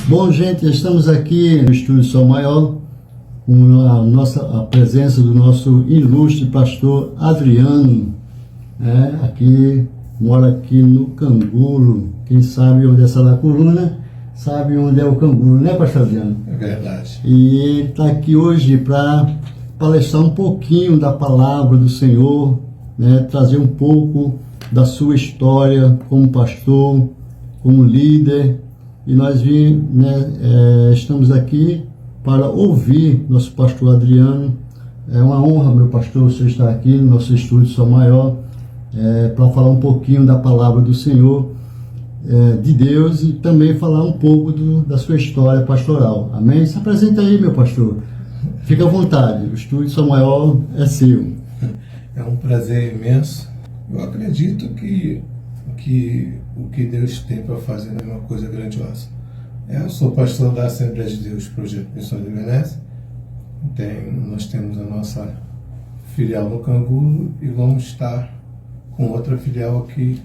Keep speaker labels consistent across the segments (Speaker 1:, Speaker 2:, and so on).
Speaker 1: Bom, gente, estamos aqui no Estúdio Sol Maior com a presença do nosso ilustre pastor Adriano, aqui, mora aqui no Cangulo. Quem sabe onde é essa lacuna, sabe onde é o Cangulo, né, pastor Adriano?
Speaker 2: É verdade.
Speaker 1: E ele está aqui hoje para palestrar um pouquinho da palavra do Senhor, né, trazer um pouco da sua história como pastor, como líder. E nós estamos aqui para ouvir nosso pastor Adriano. É uma honra, meu pastor, você estar aqui no nosso Estúdio Sol Maior, para falar um pouquinho da palavra do Senhor, de Deus, e também falar um pouco da sua história pastoral. Amém? Se apresenta aí, meu pastor. Fica à vontade, o Estúdio Sol Maior é seu.
Speaker 2: É um prazer imenso. Eu acredito que o que Deus tem para fazer é uma coisa grandiosa. Eu sou pastor da Assembleia de Deus, Projeto Missões de Veneza. Nós temos a nossa filial no Cangulo e vamos estar com outra filial aqui,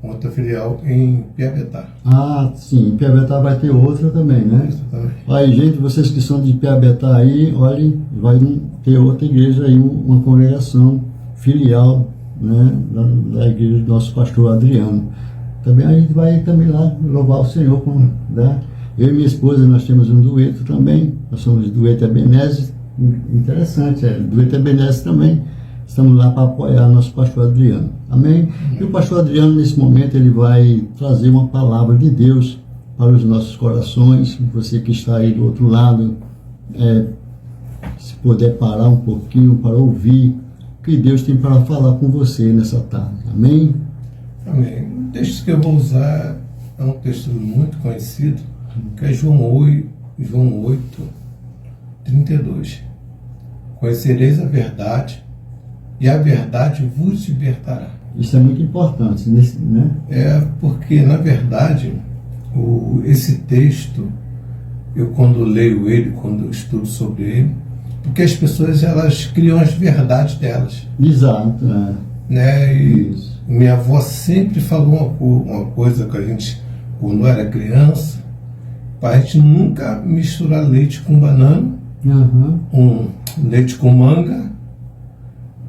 Speaker 2: outra filial em Piabetá.
Speaker 1: Ah, sim, em Piabetá vai ter outra também, né?
Speaker 2: Isso também.
Speaker 1: Aí, gente, vocês que são de Piabetá aí, olhem, vai ter outra igreja aí, uma congregação filial, né, da igreja do nosso pastor Adriano. Também a gente vai também lá louvar o Senhor, né? Eu e minha esposa, nós temos um dueto também, nós somos dueto Ebenezer, interessante, dueto Ebenezer também. Estamos lá para apoiar nosso pastor Adriano. Amém? E o pastor Adriano, nesse momento, ele vai trazer uma palavra de Deus para os nossos corações. Você que está aí do outro lado, se puder parar um pouquinho para ouvir o que Deus tem para falar com você nessa tarde. Amém?
Speaker 2: Amém. O texto que eu vou usar é um texto muito conhecido, que é João 8, 32. Conhecereis a verdade, e a verdade vos libertará.
Speaker 1: Isso é muito importante, né?
Speaker 2: Porque, na verdade, esse texto, eu quando leio ele, quando eu estudo sobre ele, porque as pessoas, elas criam as verdades delas.
Speaker 1: Exato.
Speaker 2: Né? E minha avó sempre falou uma coisa que a gente, quando era criança, para a gente nunca misturar leite com banana, leite com manga,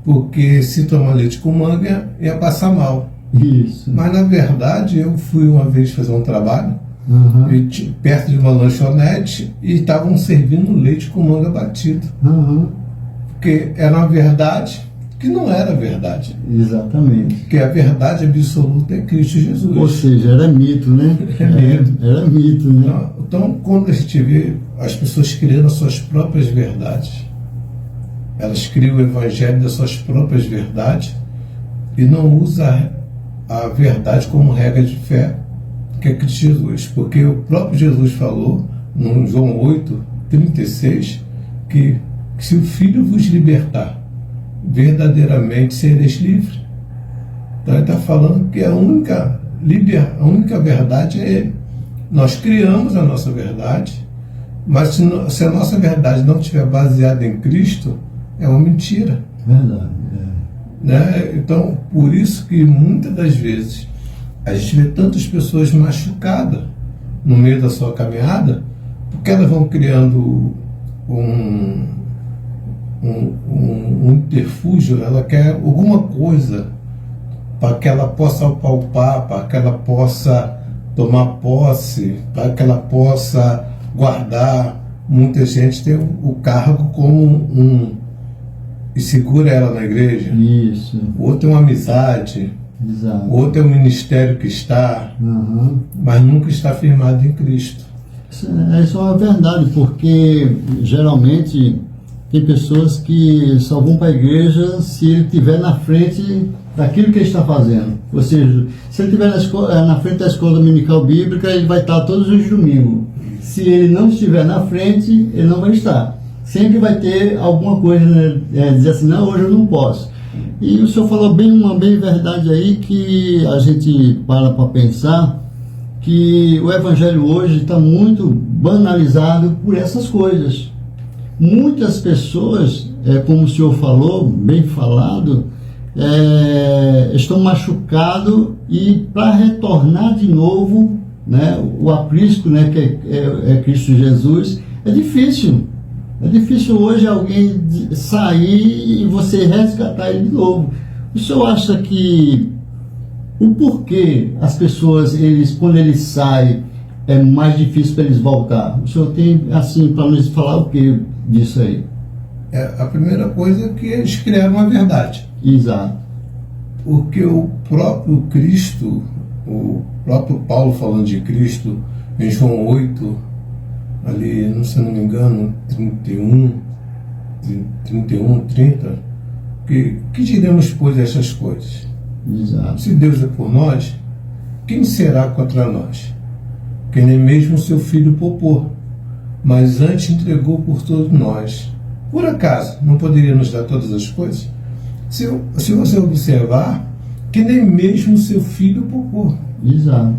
Speaker 2: porque se tomar leite com manga ia passar mal.
Speaker 1: Isso.
Speaker 2: Mas na verdade eu fui uma vez fazer um trabalho perto de uma lanchonete e estavam servindo leite com manga batido. Porque era uma verdade que não era verdade.
Speaker 1: Exatamente.
Speaker 2: Porque a verdade absoluta é Cristo Jesus.
Speaker 1: Ou seja, era mito, né? Era mito, né?
Speaker 2: Então, quando a gente vê as pessoas criando as suas próprias verdades, elas criam o evangelho das suas próprias verdades e não usam a verdade como regra de fé, que é Cristo Jesus. Porque o próprio Jesus falou, no João 8, 36, que se o Filho vos libertar, verdadeiramente sereis livres. Então ele está falando que a única verdade é Ele. Nós criamos a nossa verdade, mas se a nossa verdade não estiver baseada em Cristo, é uma mentira.
Speaker 1: Verdade.
Speaker 2: Né? Então, por isso que muitas das vezes a gente vê tantas pessoas machucadas no meio da sua caminhada, porque elas vão criando um interfúgio, ela quer alguma coisa para que ela possa palpar, para que ela possa tomar posse, para que ela possa guardar. Muita gente tem o cargo como e segura ela na igreja.
Speaker 1: Isso.
Speaker 2: O outro é uma amizade.
Speaker 1: Exato.
Speaker 2: O outro é um ministério que está, mas nunca está firmado em Cristo.
Speaker 1: Isso é uma verdade, porque geralmente tem pessoas que só vão para a igreja se ele estiver na frente daquilo que ele está fazendo. Ou seja, se ele estiver na frente da escola dominical bíblica, ele vai estar todos os domingos. Se ele não estiver na frente, ele não vai estar. Sempre vai ter alguma coisa, né? Dizer assim, não, hoje eu não posso. E o senhor falou uma bem verdade aí, que a gente para pensar que o evangelho hoje está muito banalizado por essas coisas. Muitas pessoas, como o senhor falou, bem falado, estão machucados e para retornar de novo né, o aprisco, né, que é Cristo Jesus, é difícil. É difícil hoje alguém sair e você resgatar ele de novo. O senhor acha que o porquê as pessoas, quando eles saem, é mais difícil para eles voltar? O senhor tem, assim, para nos falar o que disso aí?
Speaker 2: A primeira coisa é que eles criaram uma verdade.
Speaker 1: Exato.
Speaker 2: Porque o próprio Cristo, o próprio Paulo falando de Cristo, em João 8, ali, se não me engano, 30, que diremos, pois, essas coisas?
Speaker 1: Exato.
Speaker 2: Se Deus é por nós, quem será contra nós? Que nem mesmo seu filho poupou, mas antes entregou por todos nós. Por acaso, não poderia nos dar todas as coisas? Se você observar, que nem mesmo seu filho poupou.
Speaker 1: Exato.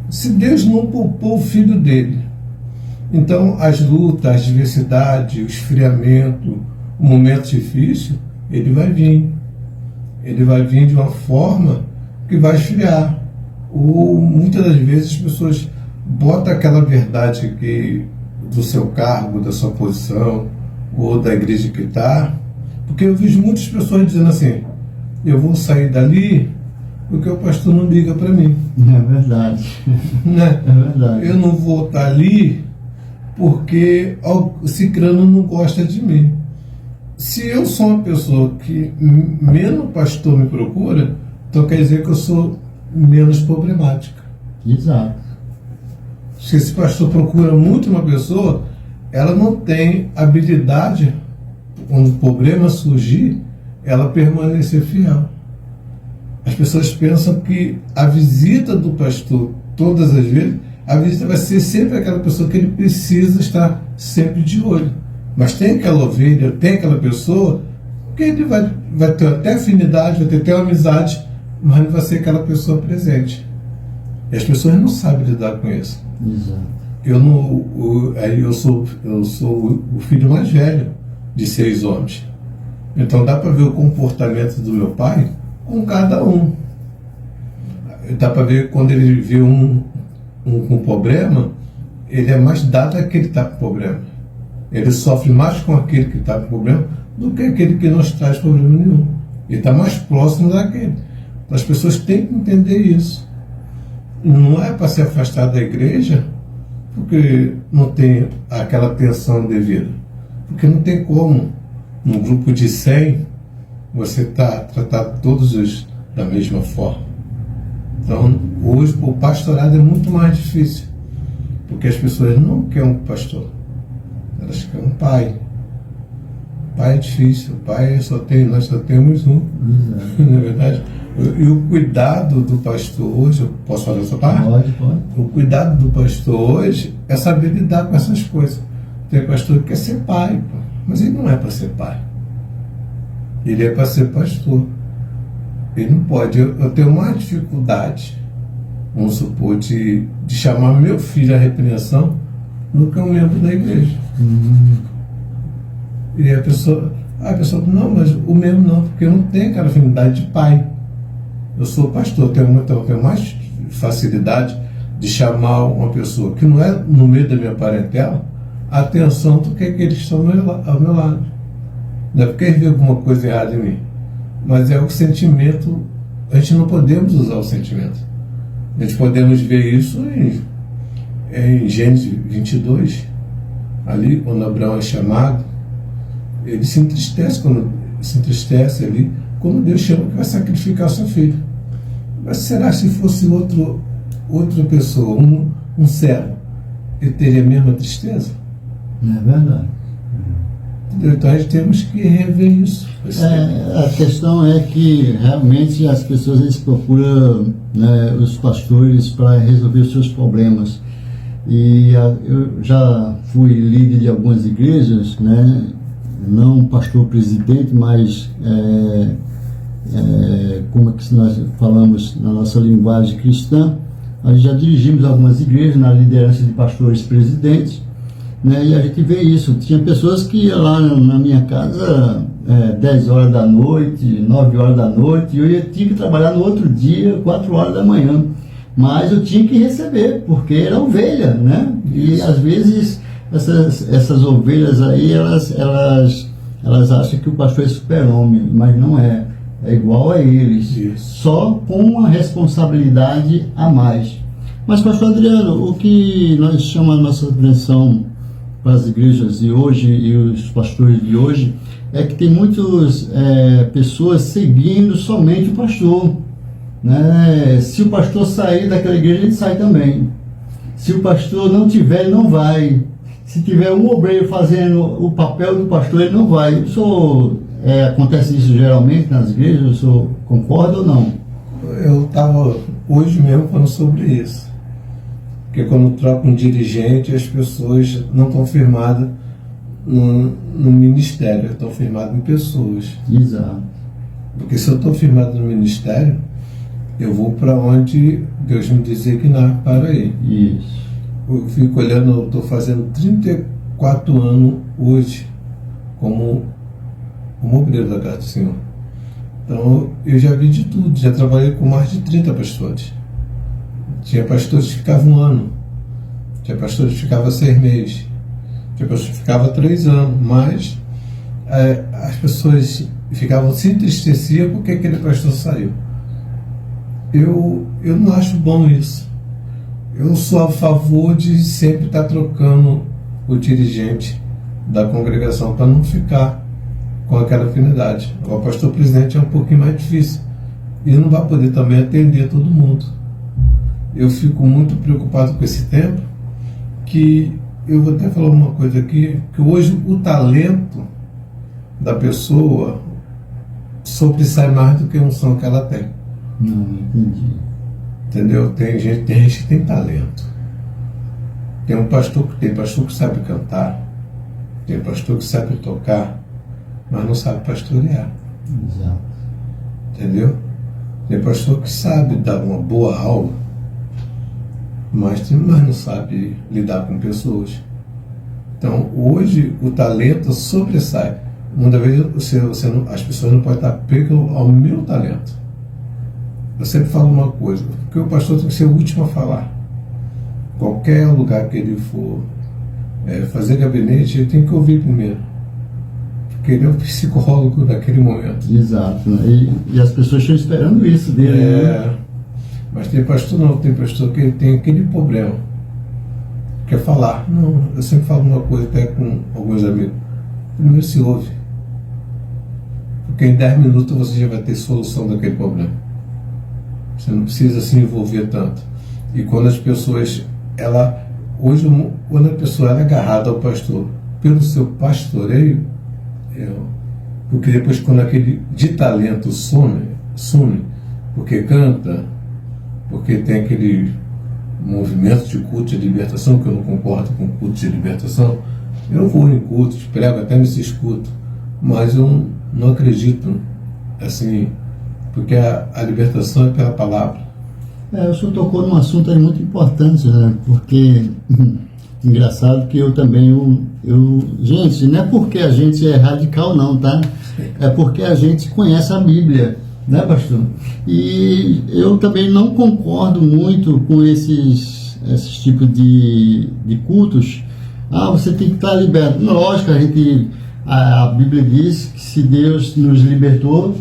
Speaker 2: Se Deus não poupou o filho dele, então as lutas, a adversidade, o esfriamento, o momento difícil, ele vai vir. Ele vai vir de uma forma que vai esfriar. Ou muitas das vezes as pessoas botam aquela verdade do seu cargo, da sua posição, ou da igreja que está. Porque eu vejo muitas pessoas dizendo assim: eu vou sair dali porque o pastor não liga para mim.
Speaker 1: É verdade.
Speaker 2: Né?
Speaker 1: É verdade.
Speaker 2: Eu não vou estar ali porque o cicrano não gosta de mim. Se eu sou uma pessoa que menos pastor me procura, então quer dizer que eu sou menos problemática.
Speaker 1: Exato.
Speaker 2: Se esse pastor procura muito uma pessoa, ela não tem habilidade, quando o problema surgir, ela permanecer fiel. As pessoas pensam que a visita do pastor, todas as vezes, a visita vai ser sempre aquela pessoa que ele precisa estar sempre de olho. Mas tem aquela ovelha, tem aquela pessoa que ele vai ter até afinidade, vai ter até uma amizade, mas não vai ser aquela pessoa presente. E as pessoas não sabem lidar com isso.
Speaker 1: Exato.
Speaker 2: Eu sou o filho mais velho de 6 homens. Então dá para ver o comportamento do meu pai com cada um. Dá para ver quando ele vê um com problema, ele é mais dado àquele que está com problema. Ele sofre mais com aquele que está com problema do que aquele que não traz problema nenhum. Ele está mais próximo daquele. Então, as pessoas têm que entender isso. Não é para se afastar da igreja porque não tem aquela atenção devida. Porque não tem como, num grupo de 100, você tratar todos da mesma forma. Então, hoje, o pastorado é muito mais difícil. Porque as pessoas não querem um pastor. Elas querem um pai. Pai é difícil. Pai nós só temos um. Na verdade. E o cuidado do pastor hoje, eu posso falar essa parte?
Speaker 1: Pode.
Speaker 2: O cuidado do pastor hoje é saber lidar com essas coisas. Tem pastor que quer ser pai, mas ele não é para ser pai. Ele é para ser pastor. Ele não pode. Eu tenho mais dificuldade, vamos supor, de chamar meu filho à repreensão do que um membro da igreja. E a pessoa, não, mas o meu não, porque eu não tenho aquela afinidade de pai. Eu sou pastor, eu tenho mais facilidade de chamar uma pessoa que não é no meio da minha parentela a atenção do que eles estão ao meu lado. Não é porque eles veem alguma coisa errada em mim, mas é o sentimento. A gente não podemos usar o sentimento. A gente podemos ver isso em Gênesis 22, ali, quando Abraão é chamado, ele se entristece ali, quando Deus chama que vai sacrificar seu filho. Mas será se fosse outra pessoa, um servo, ele teria a mesma tristeza?
Speaker 1: É verdade.
Speaker 2: Então a gente temos que rever isso.
Speaker 1: A questão é que realmente as pessoas eles procuram, né, os pastores para resolver os seus problemas. E eu já fui líder de algumas igrejas, né, não pastor presidente, mas como é que nós falamos na nossa linguagem cristã, nós já dirigimos algumas igrejas na liderança de pastores presidentes, né, e a gente vê isso. Tinha pessoas que iam lá na minha casa 10 horas da noite, 9 horas da noite, e eu tinha que trabalhar no outro dia, 4 horas da manhã. mas eu tinha que receber, porque era ovelha, né? E às vezes essas ovelhas aí, elas acham que o pastor é super-homem, mas não é. É igual a eles, só com uma responsabilidade a mais. Mas, pastor Adriano, o que nós chamamos a nossa atenção para as igrejas de hoje e os pastores de hoje é que tem muitas pessoas seguindo somente o pastor, né? Se o pastor sair daquela igreja, ele sai também. Se o pastor não tiver, ele não vai. Se tiver um obreiro fazendo o papel do pastor, ele não vai. O senhor, acontece isso geralmente nas igrejas? O senhor concorda ou não?
Speaker 2: Eu estava hoje mesmo falando sobre isso. Porque quando troca um dirigente, as pessoas não estão firmadas no ministério, estão firmadas em pessoas.
Speaker 1: Exato.
Speaker 2: Porque se eu estou firmado no ministério, eu vou para onde Deus me designar para ir.
Speaker 1: Isso.
Speaker 2: Eu fico olhando, eu estou fazendo 34 anos hoje como obreiro da casa do Senhor. Então eu já vi de tudo, já trabalhei com mais de 30 pastores. Tinha pastores que ficavam 1 ano, tinha pastores que ficavam 6 meses, tinha pastores que ficavam 3 anos, mas as pessoas se entristeciam porque aquele pastor saiu. Eu não acho bom isso. Eu sou a favor de sempre estar trocando o dirigente da congregação para não ficar com aquela afinidade. O pastor presidente é um pouquinho mais difícil e não vai poder também atender todo mundo. Eu fico muito preocupado com esse tempo, que eu vou até falar uma coisa aqui, que hoje o talento da pessoa sobressai mais do que a unção que ela tem.
Speaker 1: Não, entendi.
Speaker 2: Entendeu? Tem gente que tem talento. Tem pastor que sabe cantar, tem pastor que sabe tocar, mas não sabe pastorear.
Speaker 1: Exato.
Speaker 2: Entendeu? Tem pastor que sabe dar uma boa aula, mas não sabe lidar com pessoas. Então, hoje, o talento sobressai. Muitas vezes as pessoas não podem estar pregas ao meu talento. Eu sempre falo uma coisa, porque o pastor tem que ser o último a falar. Qualquer lugar que ele for fazer gabinete, ele tem que ouvir primeiro. Porque ele é o psicólogo naquele momento.
Speaker 1: Exato. Né? E as pessoas estão esperando isso dele. Né?
Speaker 2: Mas tem pastor que tem aquele problema. Quer falar. Não, eu sempre falo uma coisa até com alguns amigos. Primeiro se ouve. Porque em 10 minutos você já vai ter solução daquele problema. Você não precisa se envolver tanto. E quando as pessoas, quando a pessoa é agarrada ao pastor pelo seu pastoreio, porque depois quando aquele de talento some, porque canta, porque tem aquele movimento de culto de libertação, que eu não concordo com culto de libertação, eu vou em cultos, prego, até me se escuto, mas eu não acredito assim, porque a libertação é pela palavra.
Speaker 1: O senhor tocou num assunto aí muito importante, né? Porque engraçado que eu também, gente, não é porque a gente é radical não, tá? É porque a gente conhece a Bíblia, né, pastor? E eu também não concordo muito com esses tipos de cultos. Você tem que estar liberto. Lógico, a Bíblia diz que se Deus nos libertou,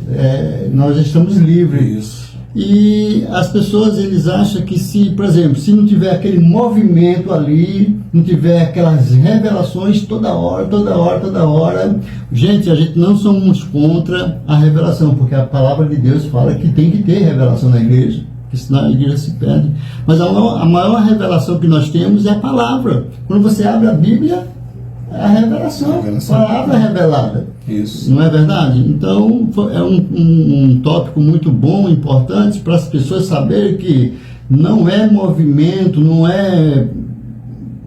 Speaker 1: nós estamos livres.
Speaker 2: Isso.
Speaker 1: E as pessoas, eles acham que por exemplo, se não tiver aquele movimento ali, não tiver aquelas revelações toda hora, gente, a gente não somos contra a revelação, porque a palavra de Deus fala que tem que ter revelação na igreja, porque senão a igreja se perde. Mas a maior revelação que nós temos é a palavra. Quando você abre a Bíblia, é a revelação. A palavra revelada.
Speaker 2: Isso.
Speaker 1: Não é verdade? Então, é um tópico muito bom, importante, para as pessoas saberem que não é movimento, não é...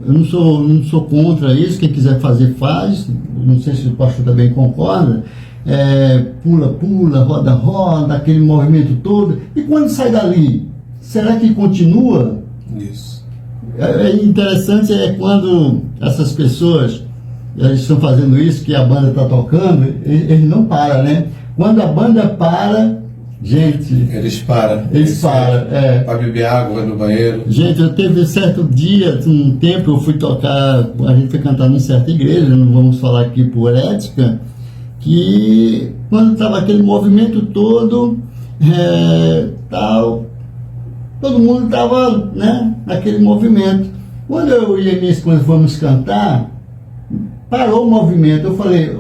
Speaker 1: Eu não sou contra isso, quem quiser fazer, faz. Não sei se o pastor também concorda. Pula, roda, aquele movimento todo. E quando sai dali, será que continua?
Speaker 2: Isso.
Speaker 1: Interessante quando essas pessoas eles estão fazendo isso, que a banda está tocando, eles não param, né? Quando a banda para, Gente,
Speaker 2: Eles param.
Speaker 1: eles param,
Speaker 2: Para beber água, vai no banheiro.
Speaker 1: Gente, eu teve certo dia, um tempo, eu fui tocar, a gente foi cantar em certa igreja, não vamos falar aqui por ética, que quando estava aquele movimento todo, tal, todo mundo estava, né, naquele movimento. Quando eu e a minha esposa fomos cantar, parou o movimento. Eu falei,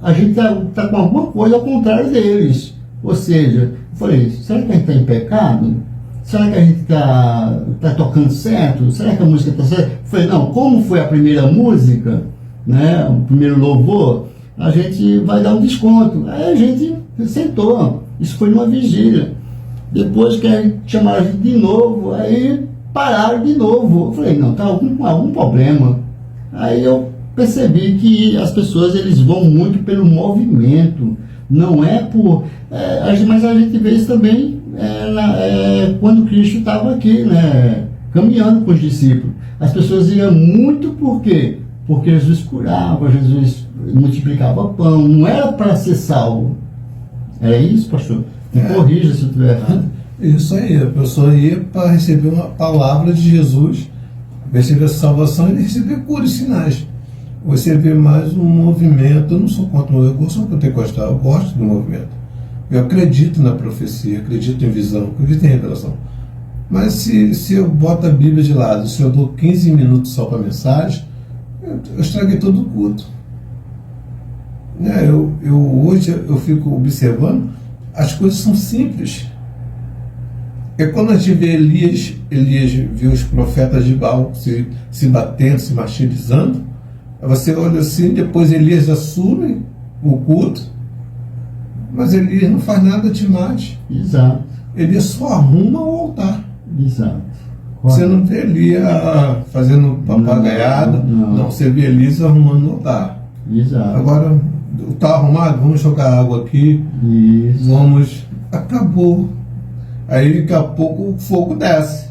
Speaker 1: a gente tá com alguma coisa ao contrário deles. Ou seja, eu falei, será que a gente está em pecado? Será que a gente tá tocando certo? Será que a música está certa? Eu falei, não, como foi a primeira música, né, o primeiro louvor, a gente vai dar um desconto. Aí a gente sentou, isso foi numa vigília. Depois que chamaram a gente de novo, aí pararam de novo. Eu falei, não, tá algum problema. Aí eu percebi que as pessoas, eles vão muito pelo movimento, não é por... mas a gente vê isso também quando Cristo estava aqui, né, caminhando com os discípulos. As pessoas iam muito por quê? Porque Jesus curava, Jesus multiplicava pão, não era para ser salvo. É isso, pastor? Me corrija se eu estiver errado.
Speaker 2: Isso aí, a pessoa ia para receber uma palavra de Jesus, receber a salvação e receber cura e sinais. Você vê mais um movimento. Eu não sou contra o movimento, eu sou pentecostal, eu gosto do movimento. Eu acredito na profecia, acredito em visão, acredito em revelação. Mas se eu boto a Bíblia de lado, se eu dou 15 minutos só para mensagem, eu estraguei todo o culto. Hoje eu fico observando, as coisas são simples. É quando a gente vê Elias viu os profetas de Baal se batendo, se martirizando. Você olha assim, depois Elias assume o culto, mas Elias não faz nada demais.
Speaker 1: Exato.
Speaker 2: Elias só arruma o altar.
Speaker 1: Exato.
Speaker 2: Você não vê Elias fazendo papagaiada, não. Você vê Elias arrumando o altar.
Speaker 1: Exato.
Speaker 2: Agora, está arrumado? Vamos jogar água aqui.
Speaker 1: Isso.
Speaker 2: Acabou. Aí daqui a pouco o fogo desce.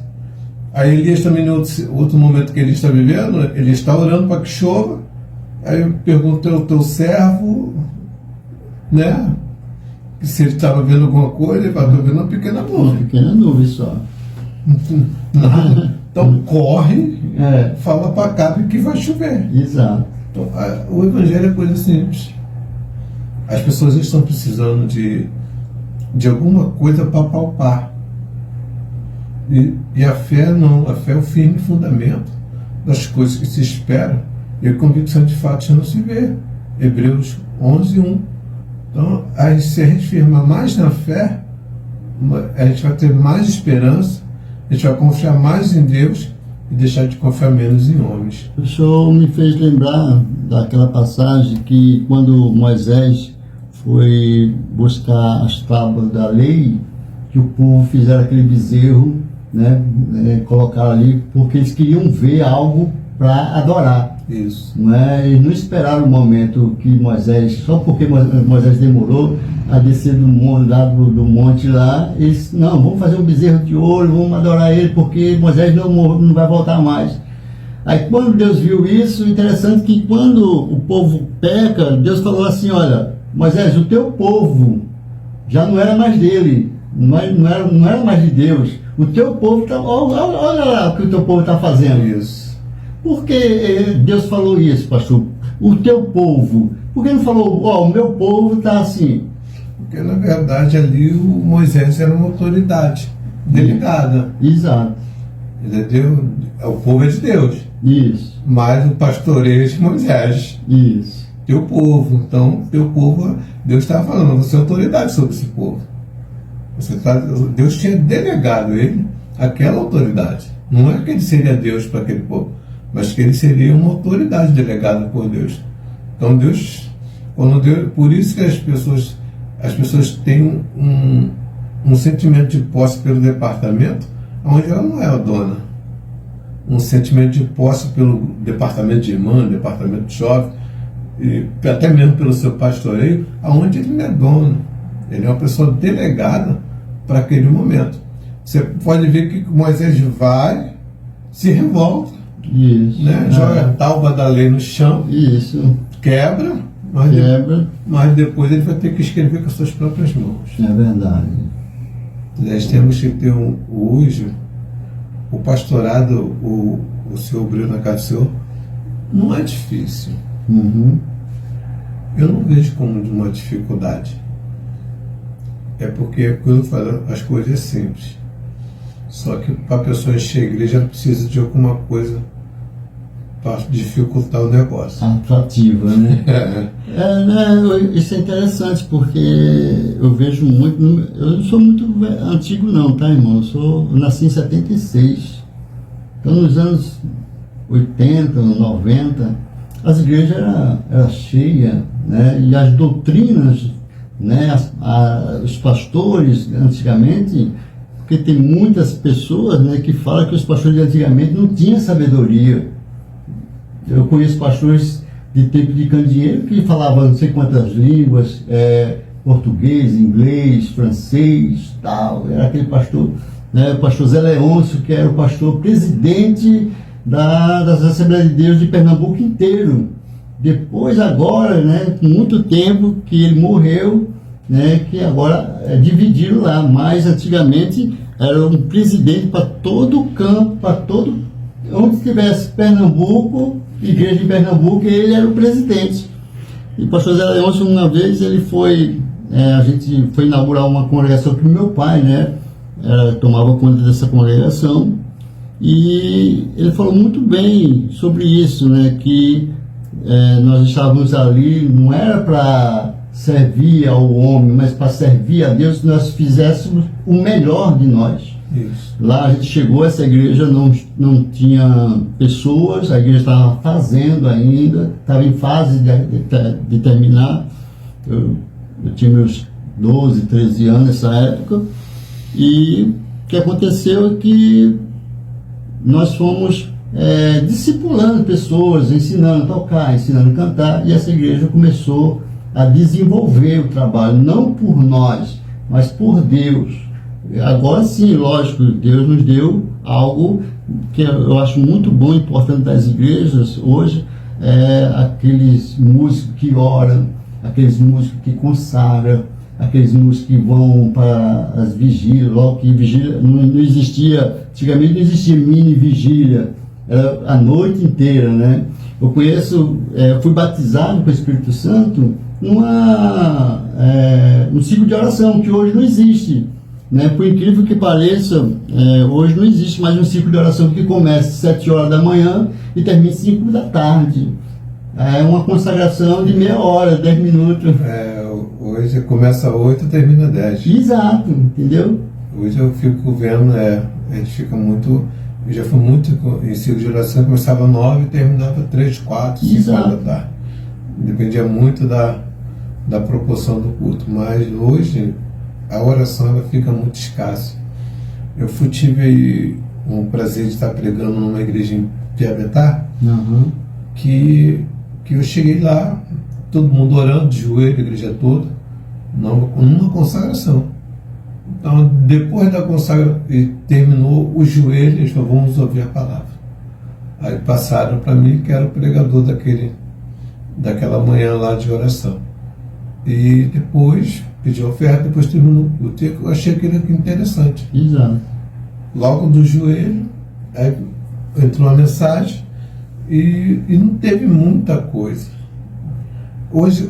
Speaker 2: Aí Elias também, no outro momento que ele está vivendo, ele está orando para que chova. Aí eu perguntei ao teu servo, né, se ele estava vendo alguma coisa. Ele falou, estou vendo uma pequena nuvem.
Speaker 1: Uma pequena nuvem só.
Speaker 2: Nada. Então corre, fala para Acabe que vai chover.
Speaker 1: Exato.
Speaker 2: Então, o evangelho é coisa simples. As pessoas estão precisando de alguma coisa para palpar. E a fé não, a fé é o firme fundamento das coisas que se esperam e a convicção de fatos não se vê. Hebreus 11:1. Então, se a gente firmar mais na fé, a gente vai ter mais esperança, a gente vai confiar mais em Deus e deixar de confiar menos em homens.
Speaker 1: O senhor me fez lembrar daquela passagem que quando Moisés foi buscar as tábuas da lei, que o povo fizeram aquele bezerro, né, colocaram ali porque eles queriam ver algo para adorar.
Speaker 2: Isso.
Speaker 1: Não é? Eles não esperaram o momento que Moisés, só porque Moisés demorou a descer do monte lá, eles, não, vamos fazer um bezerro de ouro, vamos adorar ele, porque Moisés não vai voltar mais. Aí quando Deus viu isso, interessante que quando o povo peca, Deus falou assim, olha, Moisés, o teu povo já não era mais dele, não era mais de Deus. O teu povo está... Olha lá o que o teu povo está fazendo.
Speaker 2: Isso.
Speaker 1: Por que Deus falou isso, pastor? O teu povo. Por que não falou, o meu povo está assim?
Speaker 2: Porque, na verdade, ali o Moisés era uma autoridade delegada.
Speaker 1: Exato.
Speaker 2: Entendeu? O povo é de Deus.
Speaker 1: Isso.
Speaker 2: Mas o pastoreio é de Moisés.
Speaker 1: Isso.
Speaker 2: Teu povo. Então, teu povo, Deus estava falando, você é autoridade sobre esse povo. Deus tinha delegado ele aquela autoridade. Não é que ele seria Deus para aquele povo, mas que ele seria uma autoridade delegada por Deus. Então Deus, por isso que as pessoas têm um sentimento de posse pelo departamento, onde ela não é a dona. Um sentimento de posse pelo departamento de irmã, departamento de jovem, e até mesmo pelo seu pastoreio, aonde ele não é dono. Ele é uma pessoa delegada para aquele momento. Você pode ver que Moisés vai, se revolta,
Speaker 1: isso,
Speaker 2: né? Joga a tábua da lei no chão,
Speaker 1: isso,
Speaker 2: quebra,
Speaker 1: quebra.
Speaker 2: Mas depois ele vai ter que escrever com as suas próprias mãos.
Speaker 1: É verdade.
Speaker 2: Nós temos que ter hoje o pastorado, o seu obreiro na casa do Senhor, não é difícil.
Speaker 1: Uhum.
Speaker 2: Eu não vejo como uma dificuldade. É porque, quando eu falo, as coisas é simples. Só que para a pessoa encher a igreja, ela precisa de alguma coisa para dificultar o negócio.
Speaker 1: Atrativa, né? Né, isso é interessante, porque eu vejo muito. Eu não sou muito antigo, não, tá, irmão? Eu nasci em 76. Então, nos anos 80, 90, as igrejas eram cheias, né? E as doutrinas, né? Os pastores, antigamente, porque tem muitas pessoas, né, que falam que os pastores de antigamente não tinham sabedoria. Eu conheço pastores de tempo de candeeiro que falavam não sei quantas línguas, português, inglês, francês, tal. Era aquele pastor, né, o pastor Zé Leôncio, que era o pastor presidente das Assembleias de Deus de Pernambuco inteiro. Depois, agora, né, com muito tempo que ele morreu, né, que agora dividiram lá, mas antigamente era um presidente para todo o campo, para todo, onde tivesse Pernambuco, igreja de Pernambuco, ele era o presidente. E o pastor Zé Leôncio, uma vez, ele foi, a gente foi inaugurar uma congregação que meu pai, né, tomava conta dessa congregação, e ele falou muito bem sobre isso, né, que nós estávamos ali, não era para servir ao homem, mas para servir a Deus, nós fizéssemos o melhor de nós.
Speaker 2: Isso.
Speaker 1: Lá a gente chegou, essa igreja não tinha pessoas, a igreja estava fazendo ainda, estava em fase de terminar. Eu tinha meus 12, 13 anos nessa época, e o que aconteceu é que nós fomos discipulando pessoas, ensinando a tocar, ensinando a cantar, e essa igreja começou a desenvolver o trabalho, não por nós, mas por Deus. Agora sim, lógico, Deus nos deu algo que eu acho muito bom e importante das igrejas hoje, aqueles músicos que oram, aqueles músicos que consagram, aqueles músicos que vão para as vigílias, logo que vigília não existia, antigamente não existia mini vigília, era a noite inteira, né? Eu conheço, fui batizado com o Espírito Santo num ciclo de oração, que hoje não existe, né? Por incrível que pareça, hoje não existe mais um ciclo de oração que começa às 7 horas da manhã e termina às 5 da tarde. É uma consagração de meia hora, 10 minutos.
Speaker 2: Hoje começa às 8 e termina às 10.
Speaker 1: Exato, entendeu?
Speaker 2: Hoje eu fico vendo, a gente fica muito... Eu já fui muito em ciclo de oração, começava às 9 e terminava às 3, 4, 5 horas da tarde. Dependia muito da proporção do culto. Mas hoje a oração ela fica muito escassa. Eu tive um prazer de estar pregando numa igreja em Piabetá, que eu cheguei lá, todo mundo orando, de joelho, a igreja toda, numa consagração. Então, depois da consagração, terminou o joelho, eles falaram, vamos ouvir a palavra. Aí passaram para mim, que era o pregador daquela manhã lá de oração. E depois pediu oferta, depois terminou o culto. Eu achei aquilo interessante.
Speaker 1: Exato.
Speaker 2: Logo do joelho, aí entrou uma mensagem e não teve muita coisa. Hoje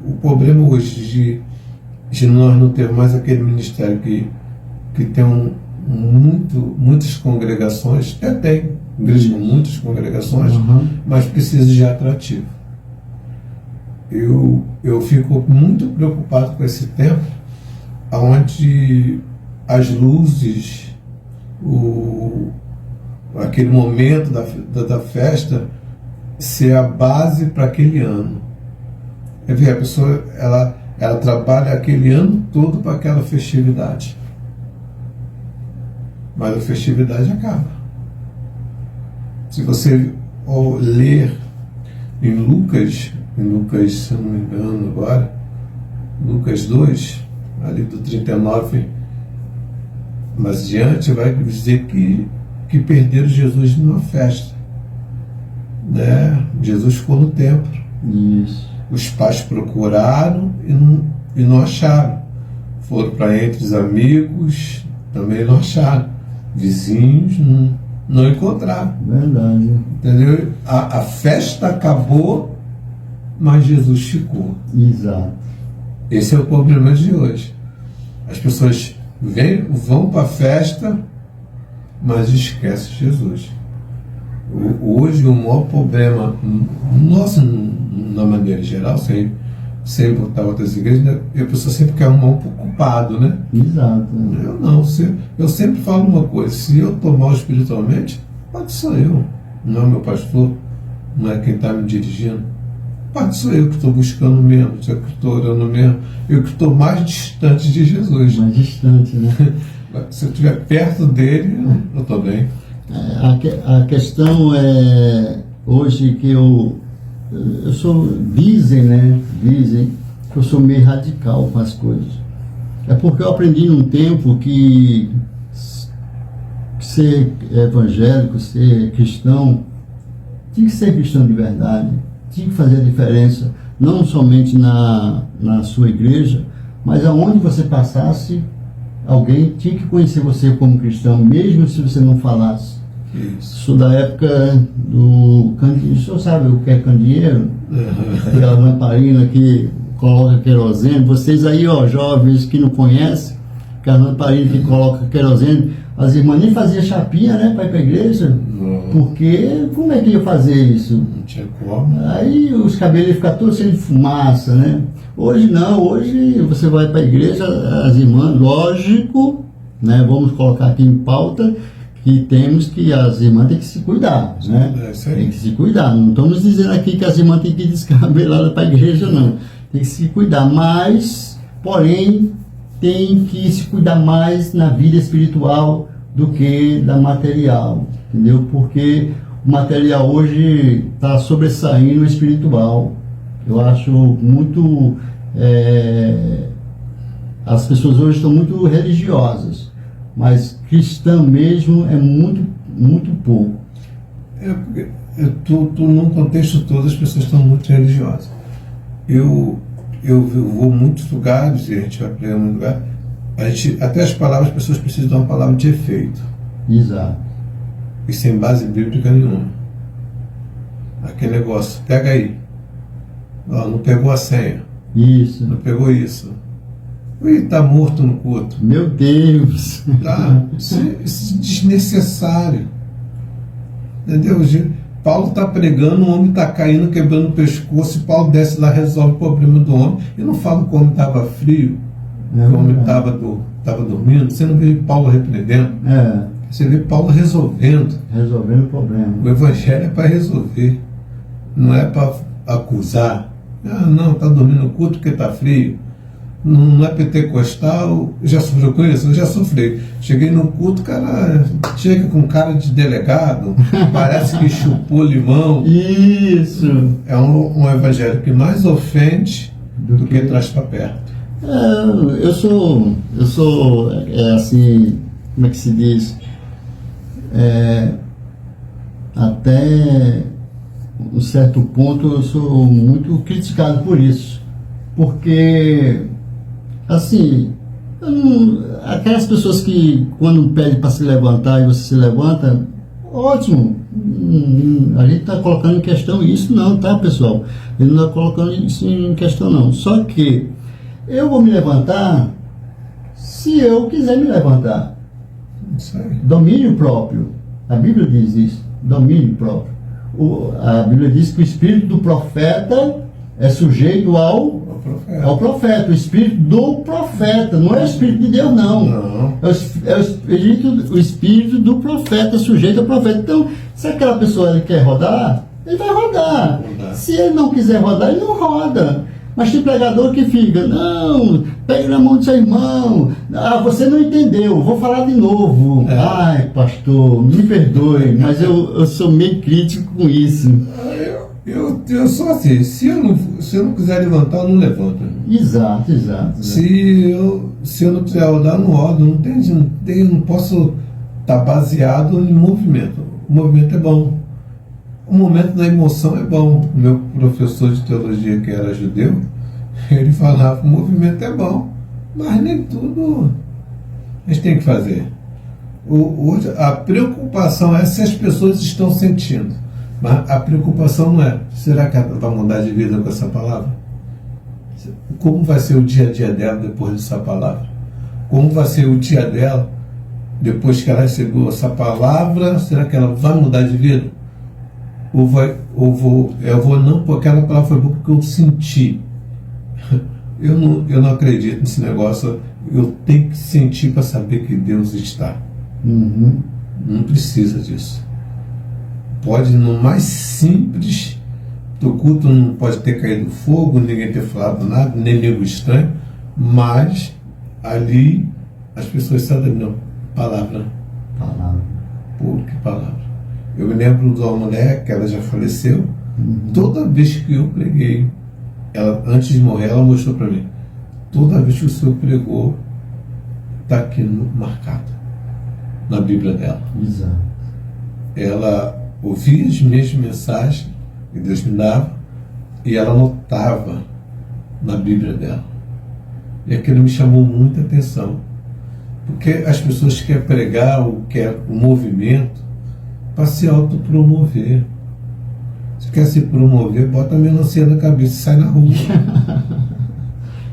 Speaker 2: o problema hoje de nós não ter mais aquele ministério que tem muitas congregações, até tem igreja com muitas congregações, mas precisa de atrativo. Eu fico muito preocupado com esse tempo, onde as luzes, aquele momento da festa, ser a base para aquele ano. A pessoa ela trabalha aquele ano todo para aquela festividade, mas a festividade acaba. Se você ler em Lucas, se eu não me engano agora, Lucas 2, ali do 39 mas diante, vai dizer que perderam Jesus numa festa, né? Jesus ficou no templo,
Speaker 1: Isso.
Speaker 2: Os pais procuraram e não acharam. Foram para entre os amigos, também não acharam. Vizinhos não encontraram.
Speaker 1: Verdade.
Speaker 2: Entendeu? A festa acabou, mas Jesus ficou.
Speaker 1: Exato.
Speaker 2: Esse é o problema de hoje. As pessoas vão para a festa, mas esquecem Jesus. Hoje o maior problema nosso, na maneira geral, sem botar outras igrejas, né? A pessoa sempre quer arrumar um culpado, né?
Speaker 1: Exato.
Speaker 2: Eu não. Eu sempre falo uma coisa: se eu estou mal espiritualmente, pode sou eu. Não é meu pastor, não é quem está me dirigindo. Pode sou eu que estou buscando mesmo, eu que estou orando mesmo, eu que estou mais distante de Jesus.
Speaker 1: Mais distante, né?
Speaker 2: Se eu estiver perto dele, eu estou bem.
Speaker 1: A questão é hoje que eu sou, dizem que eu sou meio radical com as coisas. É porque eu aprendi num tempo que ser evangélico, ser cristão, tinha que ser cristão de verdade, tinha que fazer a diferença, não somente na sua igreja, mas aonde você passasse, alguém tinha que conhecer você como cristão, mesmo se você não falasse.
Speaker 2: Isso.
Speaker 1: Sou da época do candeeiro. O senhor sabe o que é candeeiro? Aquela lamparina que coloca querosene. Vocês aí, ó, jovens que não conhecem, aquela lamparina que coloca querosene, as irmãs nem faziam chapinha, né, para ir para a igreja.
Speaker 2: Não.
Speaker 1: Porque como é que ia fazer isso?
Speaker 2: Não tinha como.
Speaker 1: Aí os cabelos iam ficar todos cheios de fumaça, né? Hoje não, hoje você vai para a igreja, as irmãs, lógico, né? Vamos colocar aqui em pauta que temos que as irmãs têm que se cuidar, né?
Speaker 2: É isso aí.
Speaker 1: Tem que se cuidar. Não estamos dizendo aqui que as irmãs têm que ir descabeladas para a igreja, não. Tem que se cuidar, mas, porém, tem que se cuidar mais na vida espiritual do que da material, entendeu? Porque o material hoje está sobressaindo o espiritual. Eu acho muito... as pessoas hoje estão muito religiosas, mas cristã mesmo é muito, muito pouco. Num contexto todo, as pessoas estão muito religiosas. Eu vou em muitos lugares, e a gente vai pregar em muitos lugares, até as palavras, as pessoas precisam de uma palavra de efeito. Exato.
Speaker 2: E sem base bíblica nenhuma. Aquele negócio, pega aí. Ó, não pegou a senha.
Speaker 1: Isso.
Speaker 2: Não pegou isso. Ih, tá morto no culto.
Speaker 1: Meu Deus.
Speaker 2: Tá? Isso é desnecessário. Entendeu? Paulo está pregando, o homem está caindo, quebrando o pescoço, e Paulo desce lá, resolve o problema do homem. E não fala que o homem estava frio, que o homem estava dormindo. Você não vê Paulo repreendendo. Você vê Paulo resolvendo.
Speaker 1: Resolvendo o problema.
Speaker 2: O evangelho é para resolver, não é para acusar. Ah, não, está dormindo no culto porque está frio. Não é pentecostal. Já sofreu com isso? Eu já sofri. Cheguei no culto, o cara chega com cara de delegado, parece que chupou limão.
Speaker 1: Isso.
Speaker 2: É um evangelho que mais ofende do que traz para perto.
Speaker 1: Eu sou assim, como é que se diz? Até um certo ponto eu sou muito criticado por isso, porque assim, aquelas pessoas que quando pedem para se levantar e você se levanta, ótimo, a gente está colocando em questão isso não, tá, pessoal? Ele não está colocando isso em questão não, só que eu vou me levantar se eu quiser me levantar.
Speaker 2: Isso aí.
Speaker 1: Domínio próprio. A Bíblia diz isso. Domínio próprio. A Bíblia diz que o espírito do profeta é sujeito ao profeta. O espírito do profeta. Não é o espírito de Deus, não.
Speaker 2: Não.
Speaker 1: É o espírito do profeta, sujeito ao profeta. Então, se aquela pessoa ele quer rodar, ele vai rodar. Se ele não quiser rodar, ele não roda. Mas tem pregador que fica, não, pegue na mão do seu irmão, você não entendeu, vou falar de novo. Ai, pastor, me perdoe, mas eu sou meio crítico com isso.
Speaker 2: Eu sou assim, se eu não quiser levantar, eu não levanto.
Speaker 1: Exato.
Speaker 2: Se eu não quiser rodar, eu não rodo, não posso estar baseado em movimento. O movimento é bom. O momento da emoção é bom. O meu professor de teologia, que era judeu, ele falava que o movimento é bom, mas nem tudo a gente tem que fazer. Hoje, a preocupação é se as pessoas estão sentindo. Mas a preocupação não é, será que ela vai mudar de vida com essa palavra? Como vai ser o dia a dia dela depois dessa palavra? Como vai ser o dia dela depois que ela recebeu essa palavra? Será que ela vai mudar de vida? Eu vou não, porque aquela palavra foi boa porque eu senti. Eu não acredito nesse negócio. Eu tenho que sentir para saber que Deus está.
Speaker 1: Uhum.
Speaker 2: Não precisa disso. Pode, no mais simples do culto, não pode ter caído fogo, ninguém ter falado nada, nem nego estranho, mas ali as pessoas sabem, não, palavra. Pô, que palavra. Eu me lembro de uma mulher que ela já faleceu. Toda vez que eu preguei, ela, antes de morrer, ela mostrou para mim. Toda vez que o Senhor pregou, está aqui marcado na Bíblia dela.
Speaker 1: Exato.
Speaker 2: Ela ouvia as mesmas mensagens que Deus me dava e ela anotava na Bíblia dela. E aquilo me chamou muita atenção. Porque as pessoas querem pregar ou querem o movimento para se autopromover. Se quer se promover, bota a melancia na cabeça e sai na rua.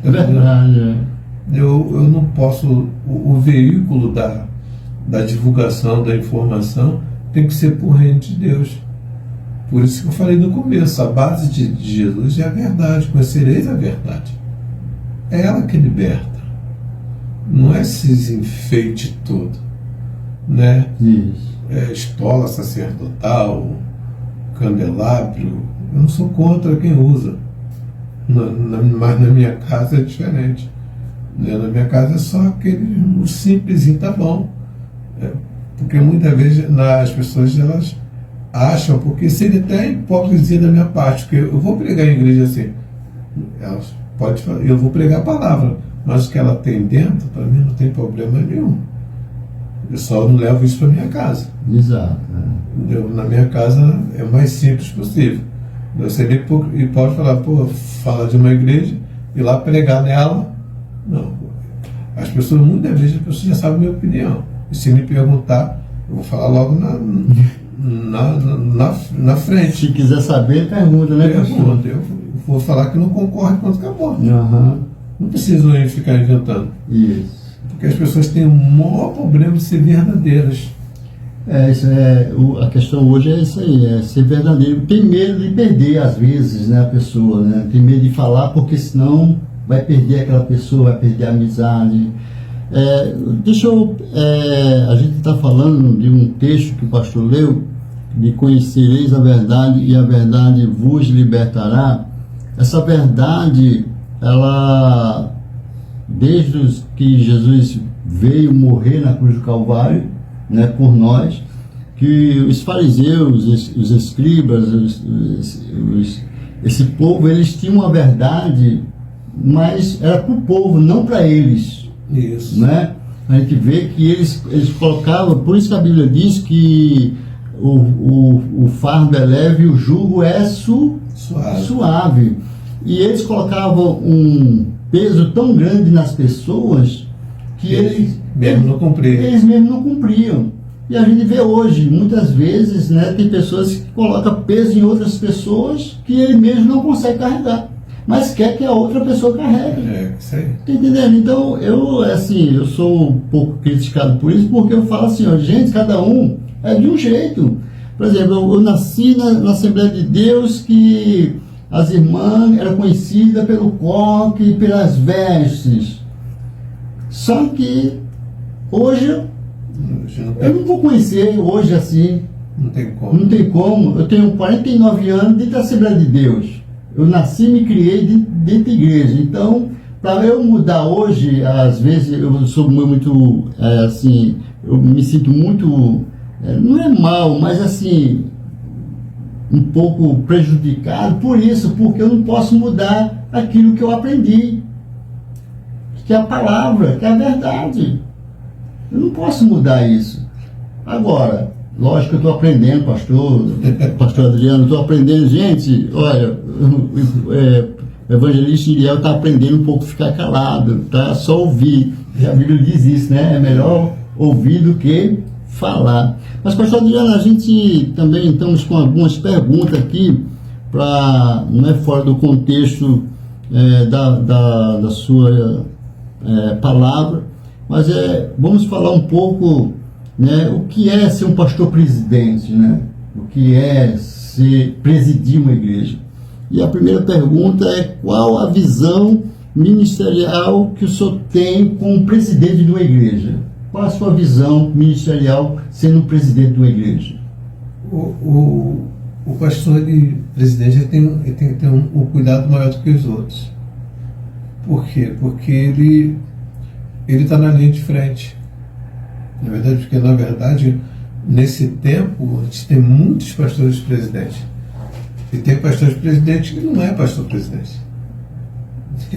Speaker 1: É verdade.
Speaker 2: Eu não posso. O veículo da divulgação, da informação, tem que ser por reino de Deus. Por isso que eu falei no começo, a base de Jesus é a verdade, conhecereis a verdade. É ela que liberta. Não é esses enfeites todo, né?
Speaker 1: Isso.
Speaker 2: Estola sacerdotal, candelabro. Eu não sou contra quem usa. Mas na minha casa é diferente. Na minha casa é só o simplesinho, tá bom. Porque muitas vezes as pessoas elas acham, porque seria até hipocrisia da minha parte, porque eu vou pregar em igreja assim, elas pode falar, eu vou pregar a palavra, mas o que ela tem dentro, para mim não tem problema nenhum. Eu só não levo isso para minha casa.
Speaker 1: Exato.
Speaker 2: Na minha casa é o mais simples possível. Seria e pode falar, fala de uma igreja e lá pregar nela. Não. As pessoas, muitas vezes, as pessoas já sabem a minha opinião. E se me perguntar, eu vou falar logo na frente.
Speaker 1: Se quiser saber, pergunta, né,
Speaker 2: Pergunta. Eu vou falar que não concorre quanto acabou.
Speaker 1: Uhum.
Speaker 2: Não precisa ficar inventando.
Speaker 1: Isso.
Speaker 2: Porque as pessoas têm o maior problema de ser verdadeiras.
Speaker 1: A questão hoje é isso aí, é ser verdadeiro. Tem medo de perder, às vezes, né, a pessoa, né? Tem medo de falar, porque senão vai perder aquela pessoa, vai perder a amizade. A gente está falando de um texto que o pastor leu, de conhecereis a verdade e a verdade vos libertará. Essa verdade, ela, desde que Jesus veio morrer na cruz do Calvário, né, por nós, que os fariseus, os escribas, esse povo, eles tinham a verdade, mas era para o povo, não para eles.
Speaker 2: Isso.
Speaker 1: Né? A gente vê que eles colocavam, por isso que a Bíblia diz que o fardo é leve e o jugo é suave. E eles colocavam um peso tão grande nas pessoas que eles mesmo não cumpriam. E a gente vê hoje, muitas vezes, né, tem pessoas que colocam peso em outras pessoas que ele mesmo não consegue carregar, mas quer que a outra pessoa carregue.
Speaker 2: Isso aí.
Speaker 1: Tá entendendo? Então, eu sou um pouco criticado por isso, porque eu falo assim, gente, cada um é de um jeito. Por exemplo, eu nasci na Assembleia de Deus, que as irmãs eram conhecidas pelo coque e pelas vestes. Só que hoje eu não vou conhecer hoje assim.
Speaker 2: Não tem como.
Speaker 1: Não tem como. Eu tenho 49 anos dentro da Assembleia de Deus. Eu nasci e me criei dentro da igreja. Então, para eu mudar hoje, às vezes eu sou muito, eu me sinto muito, não é mal, mas assim, um pouco prejudicado por isso, porque eu não posso mudar aquilo que eu aprendi, que é a palavra, que é a verdade. Eu não posso mudar isso. Agora, Lógico que eu estou aprendendo, pastor Adriano, estou aprendendo. Gente, olha, o evangelista Iriel está aprendendo um pouco a ficar calado, tá? Só ouvir. E a Bíblia diz isso, né? É melhor ouvir do que falar. Mas, pastor Adriano, a gente também estamos com algumas perguntas aqui, não é fora do contexto da sua palavra, mas vamos falar um pouco, né, o que é ser um pastor presidente, né? O que é presidir uma igreja. E a primeira pergunta é: qual a visão ministerial que o senhor tem como presidente de uma igreja? Qual a sua visão ministerial sendo presidente de uma igreja?
Speaker 2: O pastor e presidente ele tem que ter um cuidado maior do que os outros. Por quê? Porque ele está na linha de frente. Na verdade, nesse tempo, a gente tem muitos pastores presidentes. E tem pastores presidentes que não é pastor presidente.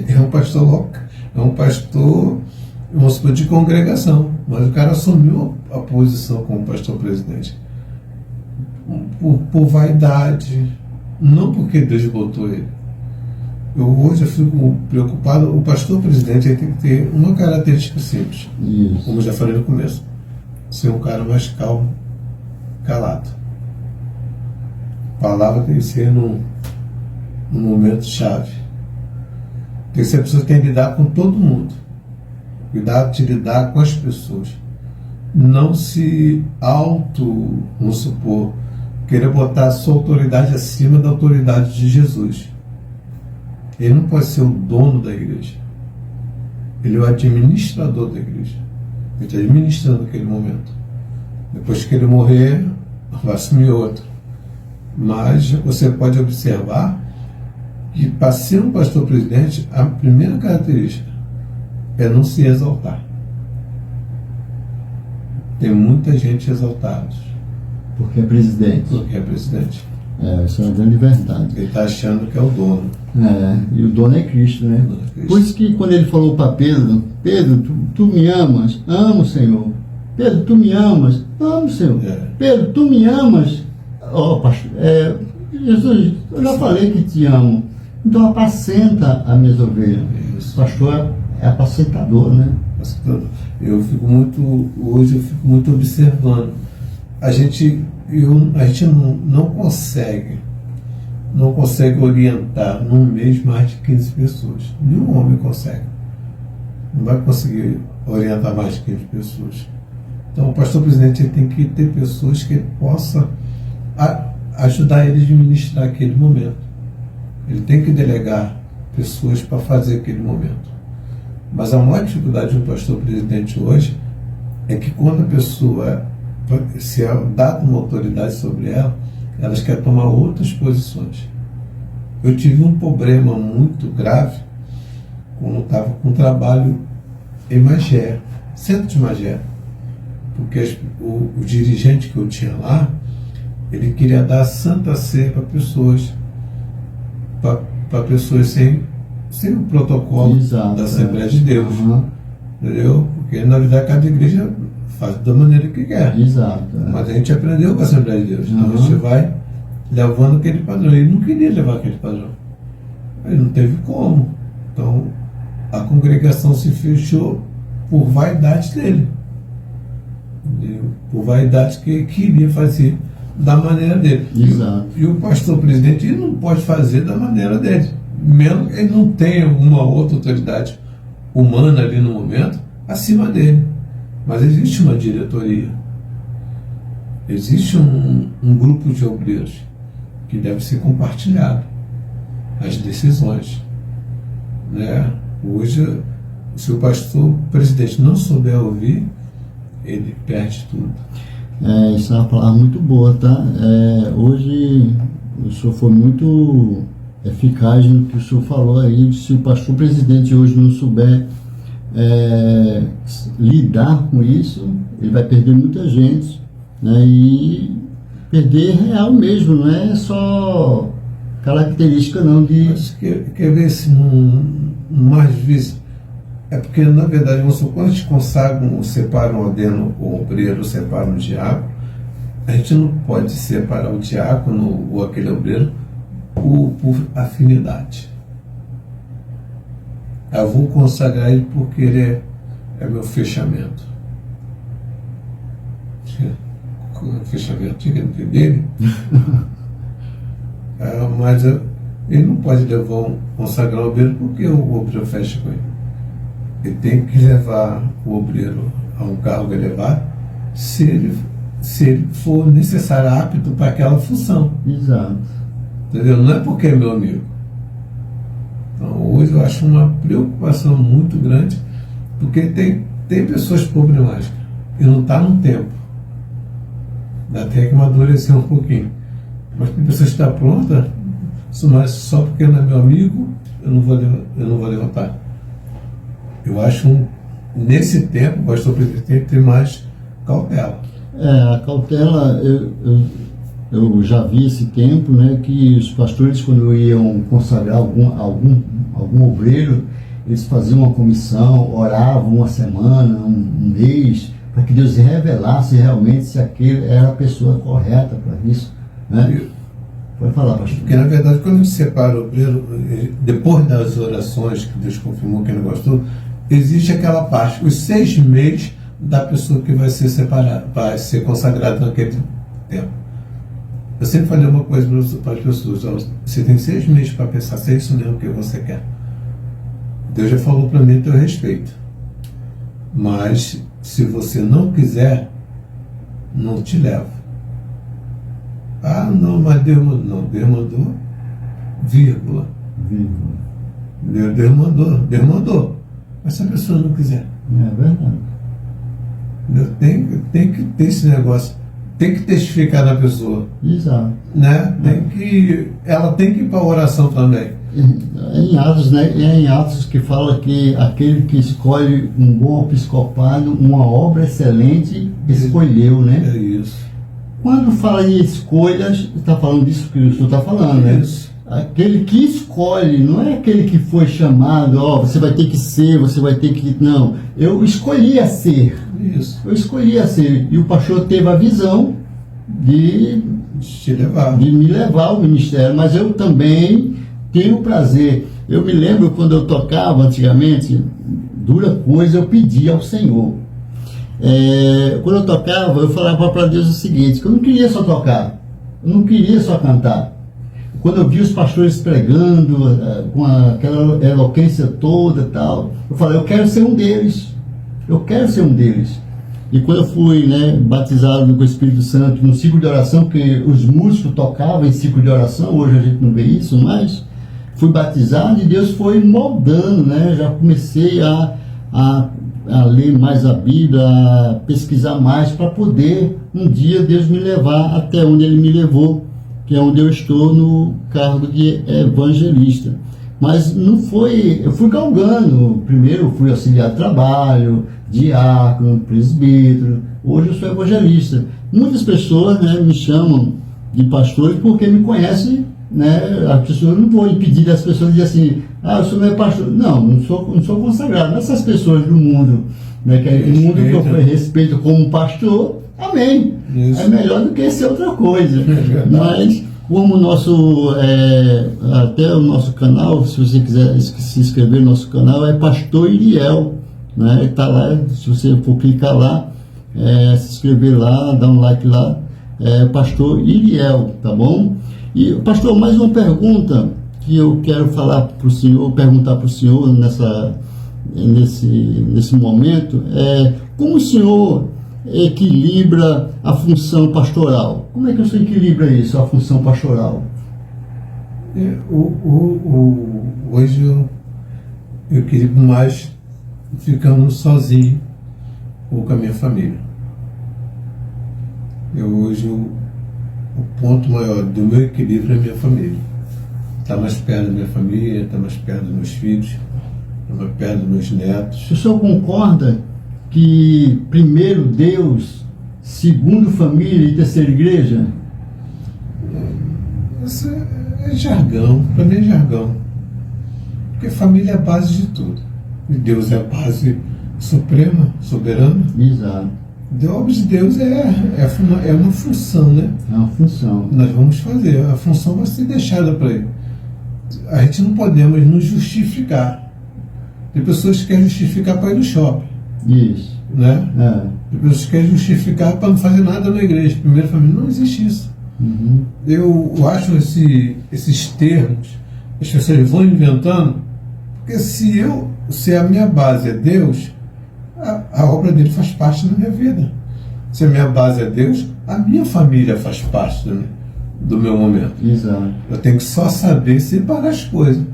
Speaker 2: É um pastor local, é um pastor, vamos supor, de congregação. Mas o cara assumiu a posição como pastor presidente por vaidade, não porque Deus botou ele. Hoje eu fico preocupado. O pastor presidente ele tem que ter uma característica simples.
Speaker 1: Isso.
Speaker 2: Como eu já falei no começo, ser um cara mais calmo, calado. A palavra tem que ser num momento chave. Tem que ser a pessoa que tem que lidar com todo mundo. Cuidado de lidar com as pessoas. Não se vamos supor, querer botar a sua autoridade acima da autoridade de Jesus. Ele não pode ser o dono da igreja. Ele é o administrador da igreja. Ele está administrando aquele momento. Depois que ele morrer, vai assumir outro. Mas você pode observar que, para ser um pastor presidente, a primeira característica é não se exaltar. Tem muita gente exaltada.
Speaker 1: Porque é presidente.
Speaker 2: Porque é presidente.
Speaker 1: Isso é uma grande verdade.
Speaker 2: Ele está achando que é o dono.
Speaker 1: E o dono é Cristo, né?
Speaker 2: Dono é Cristo.
Speaker 1: Por isso que quando ele falou para Pedro: Pedro, tu me amas? Amo, Senhor. Pedro, tu me amas? Amo, Senhor. Pedro, tu me amas? Pastor, Jesus, eu já falei que te amo. Então apacenta as minhas ovelhas.
Speaker 2: Isso.
Speaker 1: O pastor é apacentador, né?
Speaker 2: Hoje eu fico muito observando. A gente não consegue orientar num mês mais de 15 pessoas. Nenhum homem consegue. Não vai conseguir orientar mais de 15 pessoas. Então o pastor presidente ele tem que ter pessoas que ele possa ajudar ele a administrar aquele momento. Ele tem que delegar pessoas para fazer aquele momento. Mas a maior dificuldade de um pastor presidente hoje é que quando a pessoa se é dada uma autoridade sobre ela, elas querem tomar outras posições. Eu tive um problema muito grave quando estava com trabalho em Magé, centro de Magé, porque o dirigente que eu tinha lá, ele queria dar a Santa Ceia para pessoas sem o protocolo da Assembleia de Deus. Entendeu? Porque na verdade cada igreja faz da maneira que quer. Mas a gente aprendeu com a Assembleia de Deus. Então a gente vai levando aquele padrão. Ele não queria levar aquele padrão. Ele não teve como. Então a congregação se fechou por vaidade dele. Entendeu? Por vaidade que ele queria fazer da maneira dele. E o pastor presidente ele não pode fazer da maneira dele. Mesmo que ele não tenha uma outra autoridade humana ali no momento acima dele. Mas existe uma diretoria. Existe um grupo de obreiros que deve ser compartilhado as decisões. Né? Hoje, se o pastor presidente não souber ouvir, ele perde tudo.
Speaker 1: Isso é uma palavra muito boa, tá? Hoje o senhor foi muito eficaz no que o senhor falou aí. Se o pastor presidente hoje não souber lidar com isso, ele vai perder muita gente, né? E perder real mesmo, não é só característica não de...
Speaker 2: Mas quer ver se mais vezes... É porque, na verdade, quando a gente consagra, separa um ordeno, o obreiro, separa um diabo, a gente não pode separar o diácono ou aquele obreiro por afinidade. Eu vou consagrar ele porque ele é meu fechamento. Fechamento dele. Mas ele não pode levar consagrar o obreiro porque o obreiro fecha com ele. Ele tem que levar o obreiro a um cargo elevado se ele for necessário, apto para aquela função.
Speaker 1: Exato.
Speaker 2: Entendeu? Não é porque é meu amigo. Então, hoje eu acho uma preocupação muito grande, porque tem pessoas problemáticas e não está no tempo. Dá até que amadurecer um pouquinho. Mas tem pessoas que estão prontas, mas só porque não é meu amigo, eu não vou levantar. Eu acho, nesse tempo, o pastor tem que ter mais cautela.
Speaker 1: A cautela, eu já vi esse tempo, né, que os pastores, quando iam consagrar algum obreiro, eles faziam uma comissão, oravam uma semana, um mês, para que Deus revelasse realmente se aquele era a pessoa correta para isso. Né? Pode falar, pastor.
Speaker 2: Porque, na verdade, quando a gente separa o obreiro, depois das orações que Deus confirmou que ele gostou, existe aquela parte, os 6 meses da pessoa que vai ser separada, vai ser consagrada naquele tempo. Eu sempre falei uma coisa para as pessoas: você tem 6 meses para pensar se é isso mesmo que você quer. Deus já falou para mim a teu respeito. Mas, se você não quiser, não te leva. Ah, não, mas Deus mandou. Não, Deus mandou, vírgula. Deus mandou. Mas se a pessoa não quiser?
Speaker 1: É verdade.
Speaker 2: Tem que ter esse negócio. Tem que testificar na pessoa.
Speaker 1: Exato.
Speaker 2: Né? Ela tem que ir para a oração também.
Speaker 1: Em Atos, né? É em Atos que fala que aquele que escolhe um bom episcopado, uma obra excelente, escolheu, né?
Speaker 2: É isso.
Speaker 1: Quando fala em escolhas, está falando disso que o senhor está falando, né?
Speaker 2: Isso.
Speaker 1: Aquele que escolhe, não é aquele que foi chamado, você vai ter que ser, você vai ter que... Não, eu escolhi a ser.
Speaker 2: Isso.
Speaker 1: Eu escolhi a ser. E o pastor teve a visão de me levar ao ministério, mas eu também tenho prazer. Eu me lembro quando eu tocava antigamente, dura coisa eu pedia ao Senhor. Quando eu tocava, eu falava para Deus o seguinte, que eu não queria só tocar, eu não queria só cantar. Quando eu vi os pastores pregando com aquela eloquência toda e tal, eu falei, eu quero ser um deles. Eu quero ser um deles. E quando eu fui, né, batizado com o Espírito Santo no ciclo de oração, que os músicos tocavam em ciclo de oração, hoje a gente não vê isso mais, fui batizado e Deus foi moldando, né? Já comecei a ler mais a Bíblia, a pesquisar mais, para poder um dia Deus me levar até onde Ele me levou, que é onde eu estou no cargo de evangelista. Mas não foi, eu fui galgando. Primeiro eu fui auxiliar de trabalho, diácono, presbítero, hoje eu sou evangelista. Muitas pessoas, né, me chamam de pastor porque me conhecem, né? As pessoas, não vou impedir das pessoas de dizer assim, o senhor não é pastor. Não sou consagrado. Essas pessoas do mundo, né, que o mundo que eu respeito como pastor, amém. Isso. É melhor do que ser outra coisa. Mas como até o nosso canal, se você quiser se inscrever no nosso canal, é Pastor Iriel, né? Está lá, se você for clicar lá, se inscrever lá, dar um like lá, Pastor Iriel, tá bom? E, pastor, mais uma pergunta que eu quero falar para o senhor, perguntar para o senhor nesse momento, como o senhor equilibra a função pastoral? Como é que o senhor equilibra isso, a função pastoral?
Speaker 2: Hoje eu equilibro mais ficando sozinho ou com a minha família. Hoje o ponto maior do meu equilíbrio é a minha família. Estar mais perto da minha família, estar mais perto dos meus filhos, estar mais perto dos meus netos.
Speaker 1: O senhor concorda que primeiro Deus, segundo família e terceiro igreja?
Speaker 2: Isso é jargão, para mim é jargão. Porque família é a base de tudo. E Deus é a base suprema, soberana.
Speaker 1: Exato.
Speaker 2: A obra de Deus é uma função, né?
Speaker 1: É uma função.
Speaker 2: Nós vamos fazer, a função vai ser deixada para ele. A gente não podemos nos justificar. Tem pessoas que querem justificar para ir no shopping,
Speaker 1: Isso.
Speaker 2: né?
Speaker 1: É.
Speaker 2: Tem pessoas que querem justificar para não fazer nada na igreja. Primeira família, não existe isso.
Speaker 1: Uhum.
Speaker 2: Eu acho esses termos, as pessoas vão inventando, porque se a minha base é Deus, a obra dele faz parte da minha vida. Se a minha base é Deus, a minha família faz parte do meu momento.
Speaker 1: Exato.
Speaker 2: Eu tenho que só saber separar as coisas.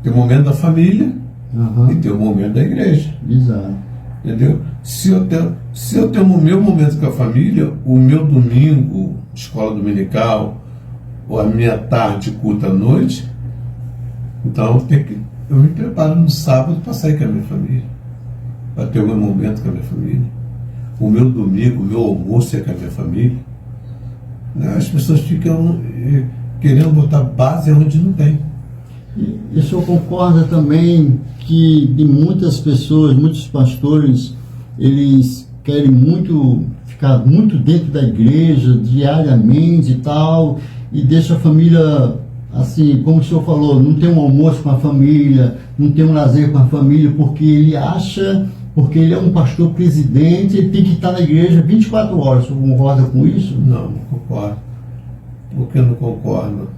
Speaker 2: Tem o momento da família e tem o momento da igreja.
Speaker 1: Exato.
Speaker 2: Entendeu? Se eu tenho o meu momento com a família, o meu domingo, escola dominical, ou a minha tarde, culto à noite, então eu me preparo no sábado para sair com a minha família, para ter o meu momento com a minha família. O meu domingo, o meu almoço é com a minha família. Né? As pessoas ficam querendo botar base onde não tem.
Speaker 1: E o senhor concorda também que de muitas pessoas, muitos pastores, eles querem ficar muito dentro da igreja, diariamente e tal, e deixa a família, assim, como o senhor falou, não tem um almoço com a família, não tem um lazer com a família, porque ele acha, porque ele é um pastor presidente, ele tem que estar na igreja 24 horas. O senhor concorda com isso?
Speaker 2: Não concordo. Por que eu não concordo?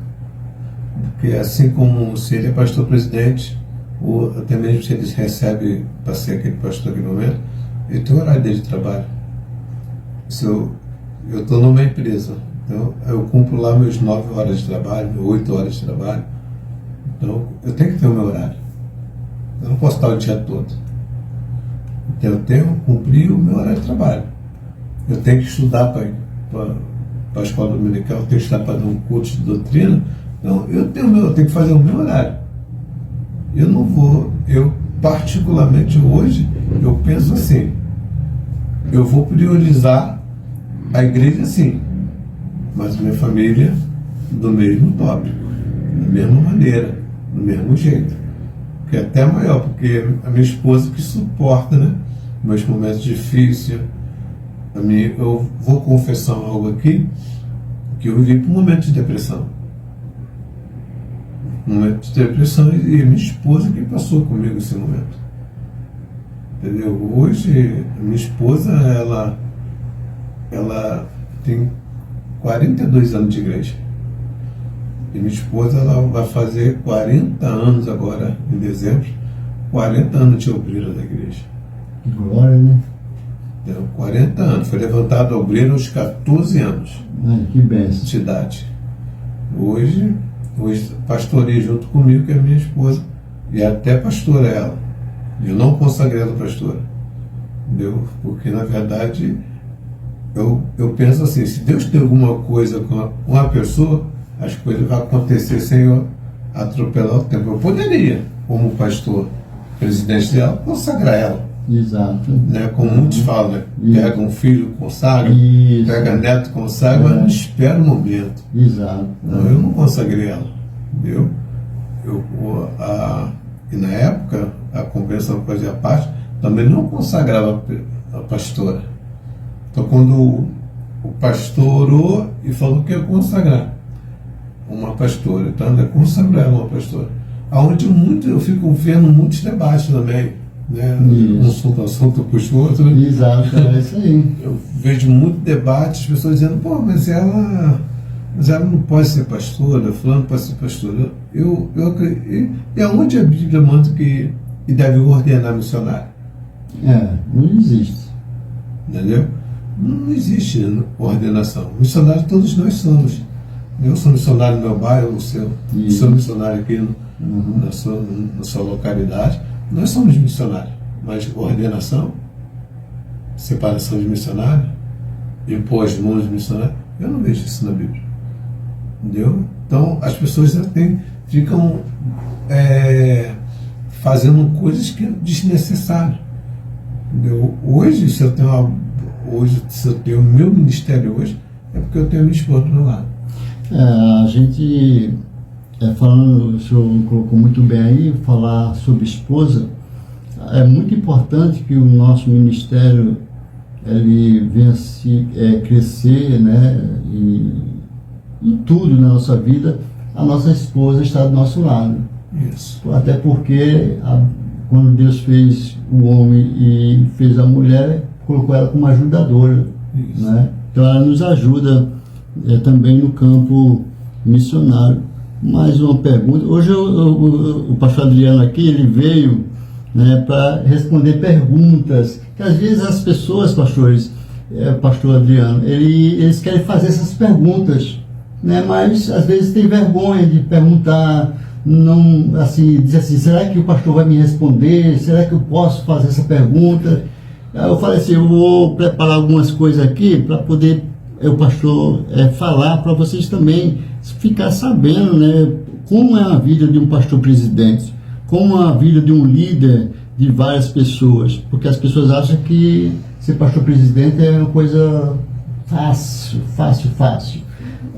Speaker 2: Porque assim como se ele é pastor presidente, ou até mesmo se ele recebe para ser aquele pastor naquele momento, ele tem o horário dele de trabalho. Se eu estou numa empresa, então eu cumpro lá meus 9 horas de trabalho, 8 horas de trabalho, então eu tenho que ter o meu horário. Eu não posso estar o dia todo. Então eu tenho que cumprir o meu horário de trabalho. Eu tenho que estudar para a escola dominical, eu tenho que estudar para dar um curso de doutrina. Então, eu tenho que fazer o meu horário. Eu particularmente hoje, eu penso assim, eu vou priorizar a igreja sim, mas minha família do mesmo tópico, da mesma maneira, do mesmo jeito. Que é até maior, porque a minha esposa que suporta, né, meus momentos difíceis. Eu vou confessar algo aqui, que eu vivi por um momento de depressão. Um momento de depressão, e minha esposa que passou comigo esse momento. Entendeu? Hoje, a minha esposa, ela tem 42 anos de igreja. E minha esposa, ela vai fazer 40 anos agora, em dezembro, 40 anos de obreira da igreja.
Speaker 1: Glória, né?
Speaker 2: Então, 40 anos. Foi levantado a obreira aos 14 anos
Speaker 1: Que bênção.
Speaker 2: de idade. Hoje pastorei junto comigo, que é a minha esposa, e até pastora ela. Eu não consagrei ela pastora. Entendeu? Porque, na verdade, eu penso assim, se Deus tem alguma coisa com a pessoa, as coisas vão acontecer sem eu atropelar o tempo. Eu poderia, como pastor, presidente dela, consagrar ela.
Speaker 1: Exato.
Speaker 2: Né? Como muitos falam, né? Pega um filho, consagra,
Speaker 1: Isso.
Speaker 2: pega neto, consagra, mas não espera o momento.
Speaker 1: Exato.
Speaker 2: Não, eu não consagrei ela. Entendeu? E na época, a compreensão que fazia parte, também não consagrava a pastora. Então, quando o pastor orou e falou que ia consagrar uma pastora, então é consagrar uma pastora. Aonde eu fico vendo muitos debates também, né? Um assunto puxa o outro.
Speaker 1: Exato, é isso aí.
Speaker 2: Eu vejo muito debate, as pessoas dizendo, pô, mas ela não pode ser pastora, fulano pode ser pastora. Eu acredito. E aonde a Bíblia manda que deve ordenar missionário?
Speaker 1: Não existe.
Speaker 2: Entendeu? Não existe ordenação. Missionário todos nós somos. Eu sou missionário no meu bairro, no seu. Sou missionário aqui na sua localidade. Nós somos missionários. Mas ordenação, separação de missionário, impor as mãos de missionário, eu não vejo isso na Bíblia. Entendeu? Então, as pessoas ficam fazendo coisas que é desnecessário. Entendeu? Hoje, se eu tenho o meu ministério hoje, é porque eu tenho a minha esposa do meu lado.
Speaker 1: A gente, falando, o senhor colocou muito bem aí, falar sobre esposa, é muito importante que o nosso ministério ele venha se crescer, né, em tudo na nossa vida, a nossa esposa está do nosso lado.
Speaker 2: Isso.
Speaker 1: Até porque quando Deus fez o homem e fez a mulher, colocou ela como ajudadora, né? Então ela nos ajuda também no campo missionário. Mais uma pergunta. Hoje o pastor Adriano aqui, ele veio, né, para responder perguntas que às vezes as pessoas, pastores, pastor Adriano, eles querem fazer essas perguntas, né, mas às vezes tem vergonha de perguntar, não, assim, dizer assim, será que o pastor vai me responder? Será que eu posso fazer essa pergunta? Aí eu falei assim, eu vou preparar algumas coisas aqui para poder o pastor falar para vocês também ficar sabendo, né, como é a vida de um pastor presidente, como é a vida de um líder de várias pessoas, porque as pessoas acham que ser pastor presidente é uma coisa fácil.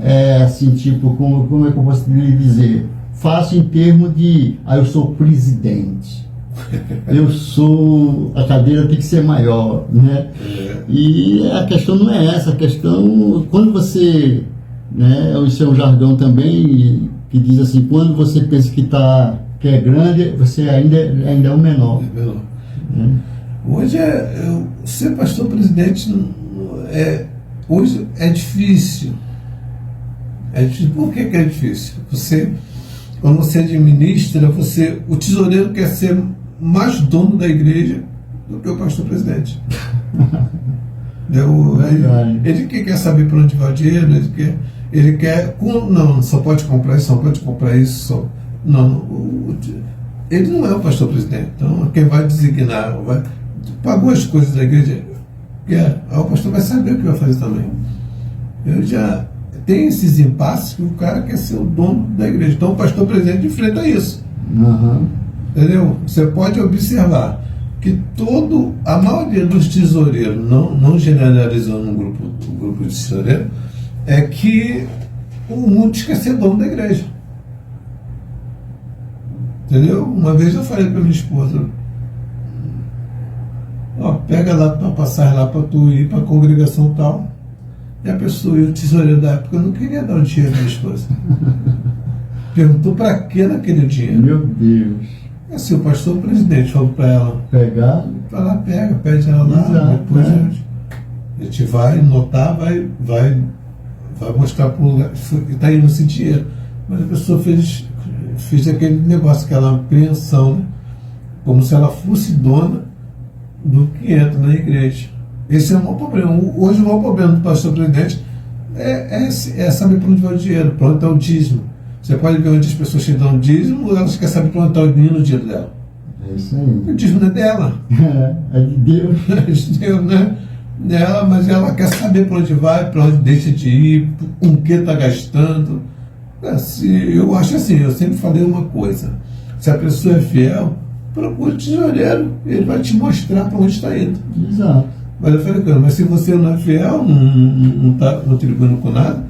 Speaker 1: É assim, tipo, como é que eu posso lhe dizer? Fácil em termos de, eu sou presidente, a cadeira tem que ser maior, né? E a questão não é essa, a questão, quando você, né, isso é um jargão também, que diz assim, quando você pensa que é grande, você ainda é um menor.
Speaker 2: É menor. Hoje, ser pastor presidente, hoje é difícil. É difícil. Por que é difícil? Quando você administra, o tesoureiro quer ser mais dono da igreja do que o pastor presidente. Ele que quer saber para onde vai o dinheiro, ele quer. Não, só pode comprar isso, só pode comprar isso. Ele não é o pastor presidente. Então, quem vai designar, pagou as coisas da igreja, o pastor vai saber o que vai fazer também. Eu já tenho esses impasses que o cara quer ser o dono da igreja. Então, o pastor presidente enfrenta isso. Entendeu? Você pode observar que a maioria dos tesoureiros, não generalizando um grupo de tesoureiros, é que o mundo quer ser dono da igreja. Entendeu? Uma vez eu falei para minha esposa, pega lá tua passagem lá para tu ir para a congregação tal. E a pessoa, e o tesoureiro da época, eu não queria dar o dinheiro para minha esposa. Perguntou para que naquele dinheiro?
Speaker 1: Meu Deus.
Speaker 2: Assim, o pastor presidente falou para ela
Speaker 1: pegar,
Speaker 2: vai lá, pede ela lá.
Speaker 1: Exato,
Speaker 2: depois a gente vai notar, vai mostrar para o lugar que está indo esse dinheiro. Mas a pessoa fez aquele negócio, aquela apreensão, né? Como se ela fosse dona do que entra na igreja. Esse é o maior problema. Hoje o maior problema do pastor presidente é saber para onde vai o dinheiro, para onde está o dízimo. Você pode ver onde as pessoas te dão dízimo, elas querem saber para onde está o dinheiro dela.
Speaker 1: É isso aí.
Speaker 2: O dízimo não é dela.
Speaker 1: É de Deus.
Speaker 2: É de Deus, né? Dela, mas ela quer saber para onde vai, para onde deixa de ir, com o que está gastando. Eu acho assim, eu sempre falei uma coisa. Se a pessoa é fiel, procura o tesoureiro, ele vai te mostrar para onde está indo.
Speaker 1: Exato.
Speaker 2: Mas eu falei, mas se você não é fiel, não está contribuindo com nada,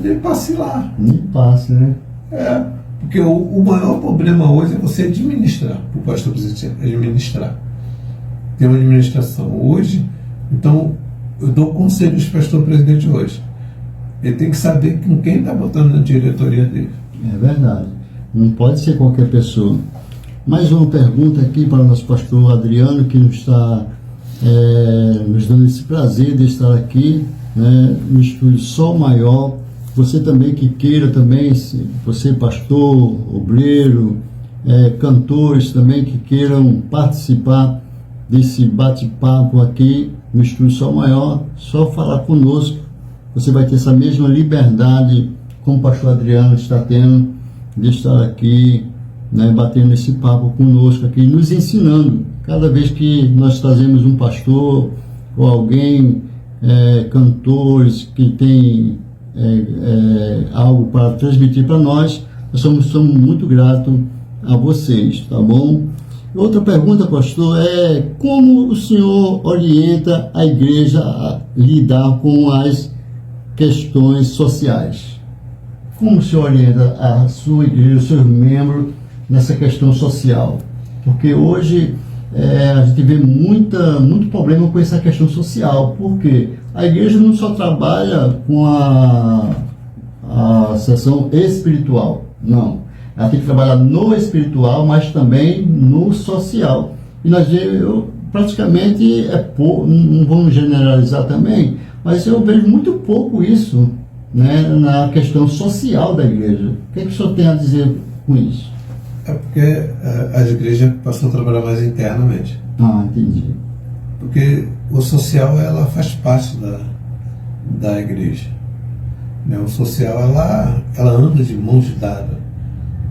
Speaker 2: nem passe lá.
Speaker 1: Nem passe, né?
Speaker 2: Porque o maior problema hoje é você administrar, o pastor presidente administrar. Tem uma administração hoje, então eu dou conselhos para o pastor presidente hoje. Ele tem que saber com quem está botando na diretoria dele.
Speaker 1: É verdade. Não pode ser qualquer pessoa. Mais uma pergunta aqui para o nosso pastor Adriano, que nos está nos dando esse prazer de estar aqui, né, no Estúdio Sol Maior. Você também que queira também, você pastor, obreiro, cantores também que queiram participar desse bate-papo aqui no Estúdio Sol Maior, só falar conosco. Você vai ter essa mesma liberdade como o pastor Adriano está tendo de estar aqui, né, batendo esse papo conosco aqui, nos ensinando. Cada vez que nós trazemos um pastor ou alguém, cantores que tem algo para transmitir para nós somos muito gratos a vocês, tá bom? Outra pergunta, pastor, como o senhor orienta a igreja a lidar com as questões sociais? Como o senhor orienta a sua igreja, os seus membros nessa questão social? Porque hoje a gente vê muito problema com essa questão social, porque a igreja não só trabalha com a seção espiritual, não. Ela tem que trabalhar no espiritual, mas também no social. E nós praticamente não vamos generalizar também, mas eu vejo muito pouco isso, né, na questão social da igreja. O que o senhor tem a dizer com isso?
Speaker 2: É porque a igreja passou a trabalhar mais internamente.
Speaker 1: Ah, entendi.
Speaker 2: Porque o social, ela faz parte da igreja. Né? O social, ela anda de mãos dadas.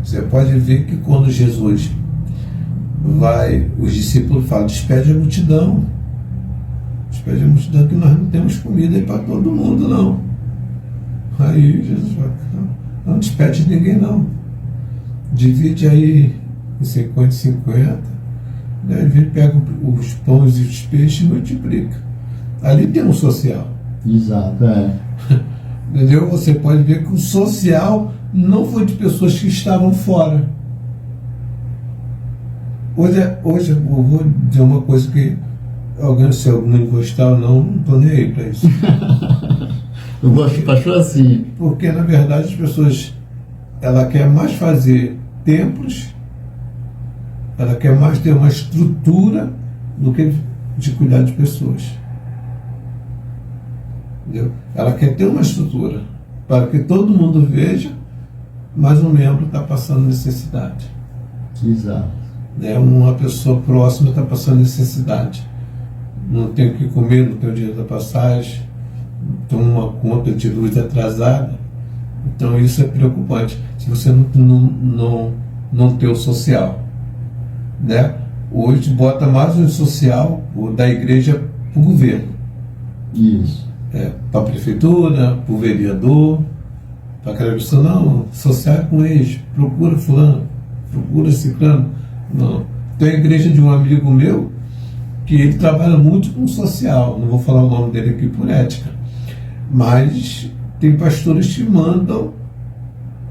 Speaker 2: Você pode ver que quando Jesus vai, os discípulos falam, despede a multidão que nós não temos comida aí para todo mundo, não. Aí Jesus fala, não despede ninguém, não. Divide aí em 50 e 50, né? Ele pega os pães e os peixes e multiplica. Ali tem um social.
Speaker 1: Exato,
Speaker 2: Entendeu? Você pode ver que o social não foi de pessoas que estavam fora. Hoje eu vou dizer uma coisa que se alguém gostar ou não estou nem aí para isso.
Speaker 1: Eu gosto de pastor assim.
Speaker 2: Porque na verdade as pessoas, ela quer mais fazer templos, ela quer mais ter uma estrutura do que de cuidar de pessoas. Entendeu? Ela quer ter uma estrutura para que todo mundo veja, mas um membro está passando necessidade.
Speaker 1: Exato.
Speaker 2: Né? Uma pessoa próxima está passando necessidade. Não tem o que comer, não tem o dinheiro da passagem, tem uma conta de luz atrasada. Então isso é preocupante. Se você não ter o social. Né? Hoje bota mais o social da igreja para o governo.
Speaker 1: Isso.
Speaker 2: Para a prefeitura, para o vereador, para aquela pessoa, não, social é com eles, procura fulano, procura ciclano. Não. Tem a igreja de um amigo meu que ele trabalha muito com social, não vou falar o nome dele aqui por ética, mas tem pastores que mandam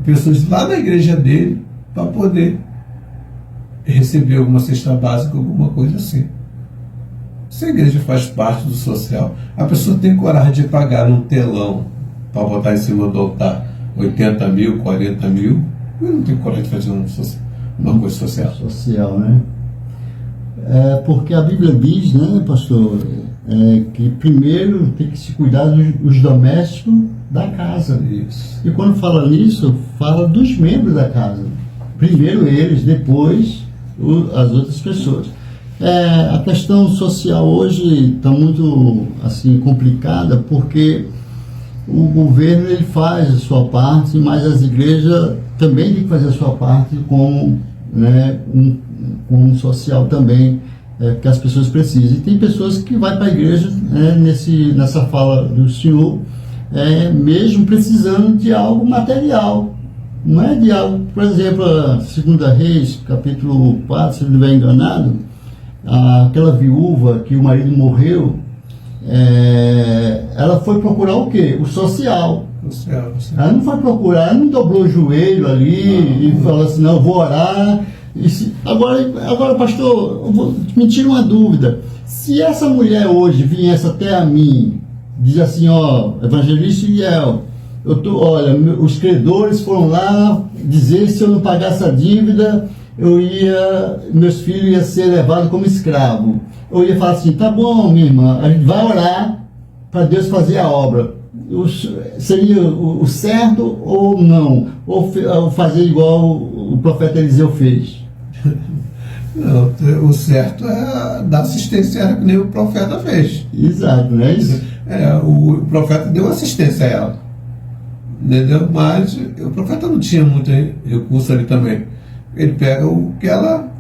Speaker 2: pessoas lá da igreja dele para poder receber alguma cesta básica, alguma coisa assim. Se a igreja faz parte do social, a pessoa tem coragem de pagar num telão para botar em cima do altar 80 mil, 40 mil, eu não tenho coragem de fazer uma coisa social.
Speaker 1: Social, né? Porque a Bíblia diz, né, pastor, que primeiro tem que se cuidar dos domésticos da casa.
Speaker 2: Isso.
Speaker 1: E quando fala nisso, fala dos membros da casa. Primeiro eles, depois as outras pessoas. A questão social hoje está muito assim complicada, porque o governo ele faz a sua parte, mas as igrejas também têm que fazer a sua parte como, né, um social também, que as pessoas precisam. E tem pessoas que vão para a igreja, nessa fala do senhor, mesmo precisando de algo material. Não é de algo, por exemplo, a 2 Reis, capítulo 4, se eu não estiver enganado, aquela viúva que o marido morreu, ela foi procurar o quê? O social. Ela não foi procurar, ela não dobrou o joelho ali e falou assim, não, eu vou orar. Agora, pastor, me tira uma dúvida. Se essa mulher hoje viesse até a mim, diz assim, evangelista Iliel, olha, os credores foram lá dizer se eu não pagasse a dívida, meus filhos iam ser levados como escravo. Eu ia falar assim, tá bom, minha irmã, a gente vai orar para Deus fazer a obra. Seria o certo ou não? Ou fazer igual o profeta Eliseu fez?
Speaker 2: Não, o certo é dar assistência que nem o profeta fez.
Speaker 1: Exato, não é isso?
Speaker 2: O profeta deu assistência a ela. Entendeu? Mas o profeta não tinha muito recurso ali também. Ele pega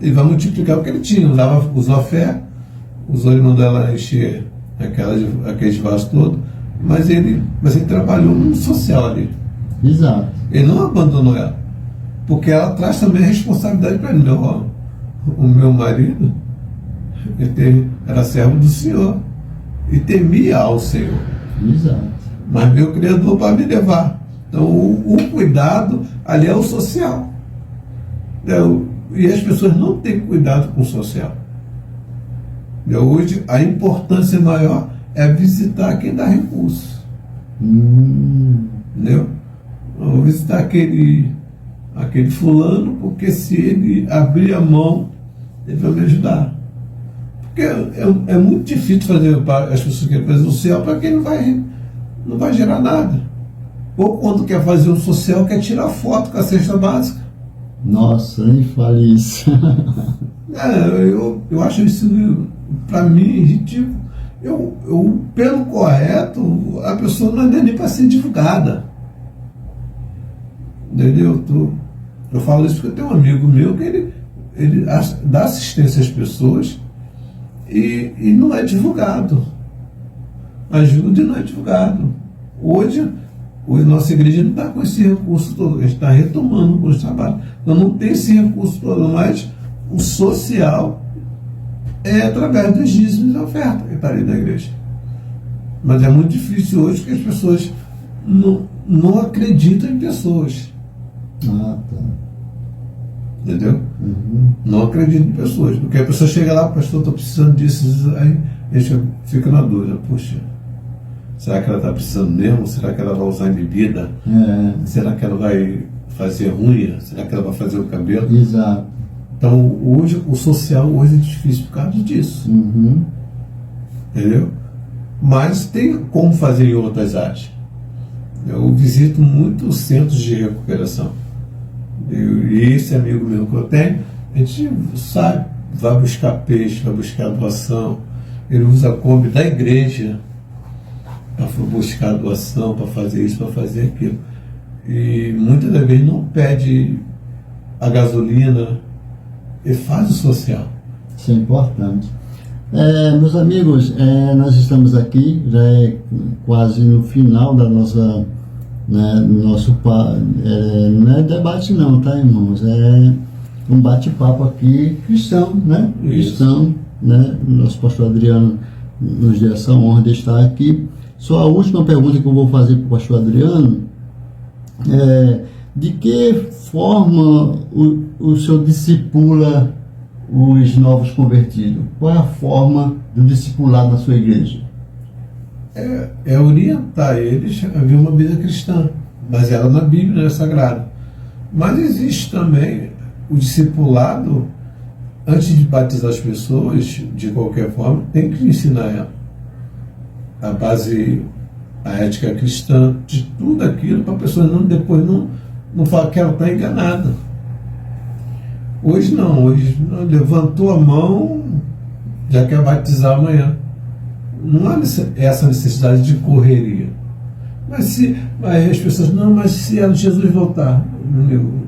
Speaker 2: ele vai multiplicar o que ele tinha, usou a fé, ele mandou ela encher aqueles vasos todos, mas ele trabalhou no social ali.
Speaker 1: Exato.
Speaker 2: Ele não abandonou ela, porque ela traz também a responsabilidade para ele. O meu marido era servo do Senhor e temia ao Senhor.
Speaker 1: Exato.
Speaker 2: Mas meu Criador para me levar. Então o cuidado ali é o social. E as pessoas não têm cuidado com o social. Hoje, a importância maior é visitar quem dá recurso. Entendeu? Eu vou visitar aquele fulano, porque se ele abrir a mão, ele vai me ajudar. Porque é muito difícil fazer para as pessoas que querem fazer social para quem não vai gerar nada. Ou quando quer fazer um social, quer tirar foto com a cesta básica.
Speaker 1: Nossa, nem fale isso.
Speaker 2: Eu acho isso, para mim, ridículo. Pelo correto, a pessoa não é nem para ser divulgada. Entendeu? Eu falo isso porque eu tenho um amigo meu que ele dá assistência às pessoas e não é divulgado. Ajuda e não é divulgado. Hoje, a nossa igreja não está com esse recurso todo, a gente está retomando com os trabalhos. Então não tem esse recurso todo, mas o social é através dos dízimos e oferta que está ali na igreja. Mas é muito difícil hoje porque as pessoas não acreditam em pessoas.
Speaker 1: Ah, tá.
Speaker 2: Entendeu?
Speaker 1: Uhum.
Speaker 2: Não acreditam em pessoas. Porque a pessoa chega lá, pastor, estou precisando disso, aí a gente fica na dúvida, puxa, será que ela está precisando mesmo? Será que ela vai usar em bebida? Será que ela vai fazer unha? Será que ela vai fazer o cabelo?
Speaker 1: Exato.
Speaker 2: Então, hoje, o social hoje é difícil por causa disso.
Speaker 1: Uhum.
Speaker 2: Entendeu? Mas tem como fazer em outras áreas. Eu visito muitos centros de recuperação. E esse amigo meu que eu tenho, a gente sabe, vai buscar peixe, vai buscar doação. Ele usa a Kombi da igreja para buscar doação, para fazer isso, para fazer aquilo. E muitas das vezes não pede a gasolina, ele faz o social.
Speaker 1: Isso é importante. Meus amigos, nós estamos aqui, já é quase no final da nossa, nosso não é debate não, tá, irmãos? É um bate-papo aqui cristão, né?
Speaker 2: Isso.
Speaker 1: Cristão, né? Nosso pastor Adriano nos deu essa honra de estar aqui. Só a última pergunta que eu vou fazer para o pastor Adriano de que forma o senhor discipula os novos convertidos? Qual é a forma do discipulado na sua igreja?
Speaker 2: É orientar eles a ver uma vida cristã, baseada na Bíblia, na Sagrada. Mas existe também o discipulado, antes de batizar as pessoas, de qualquer forma, tem que ensinar ela a base, a ética cristã, de tudo aquilo, para a pessoa depois não falar que ela está enganada. Hoje não, levantou a mão, já quer batizar amanhã. Não há essa necessidade de correria. Mas as pessoas, mas se Jesus voltar,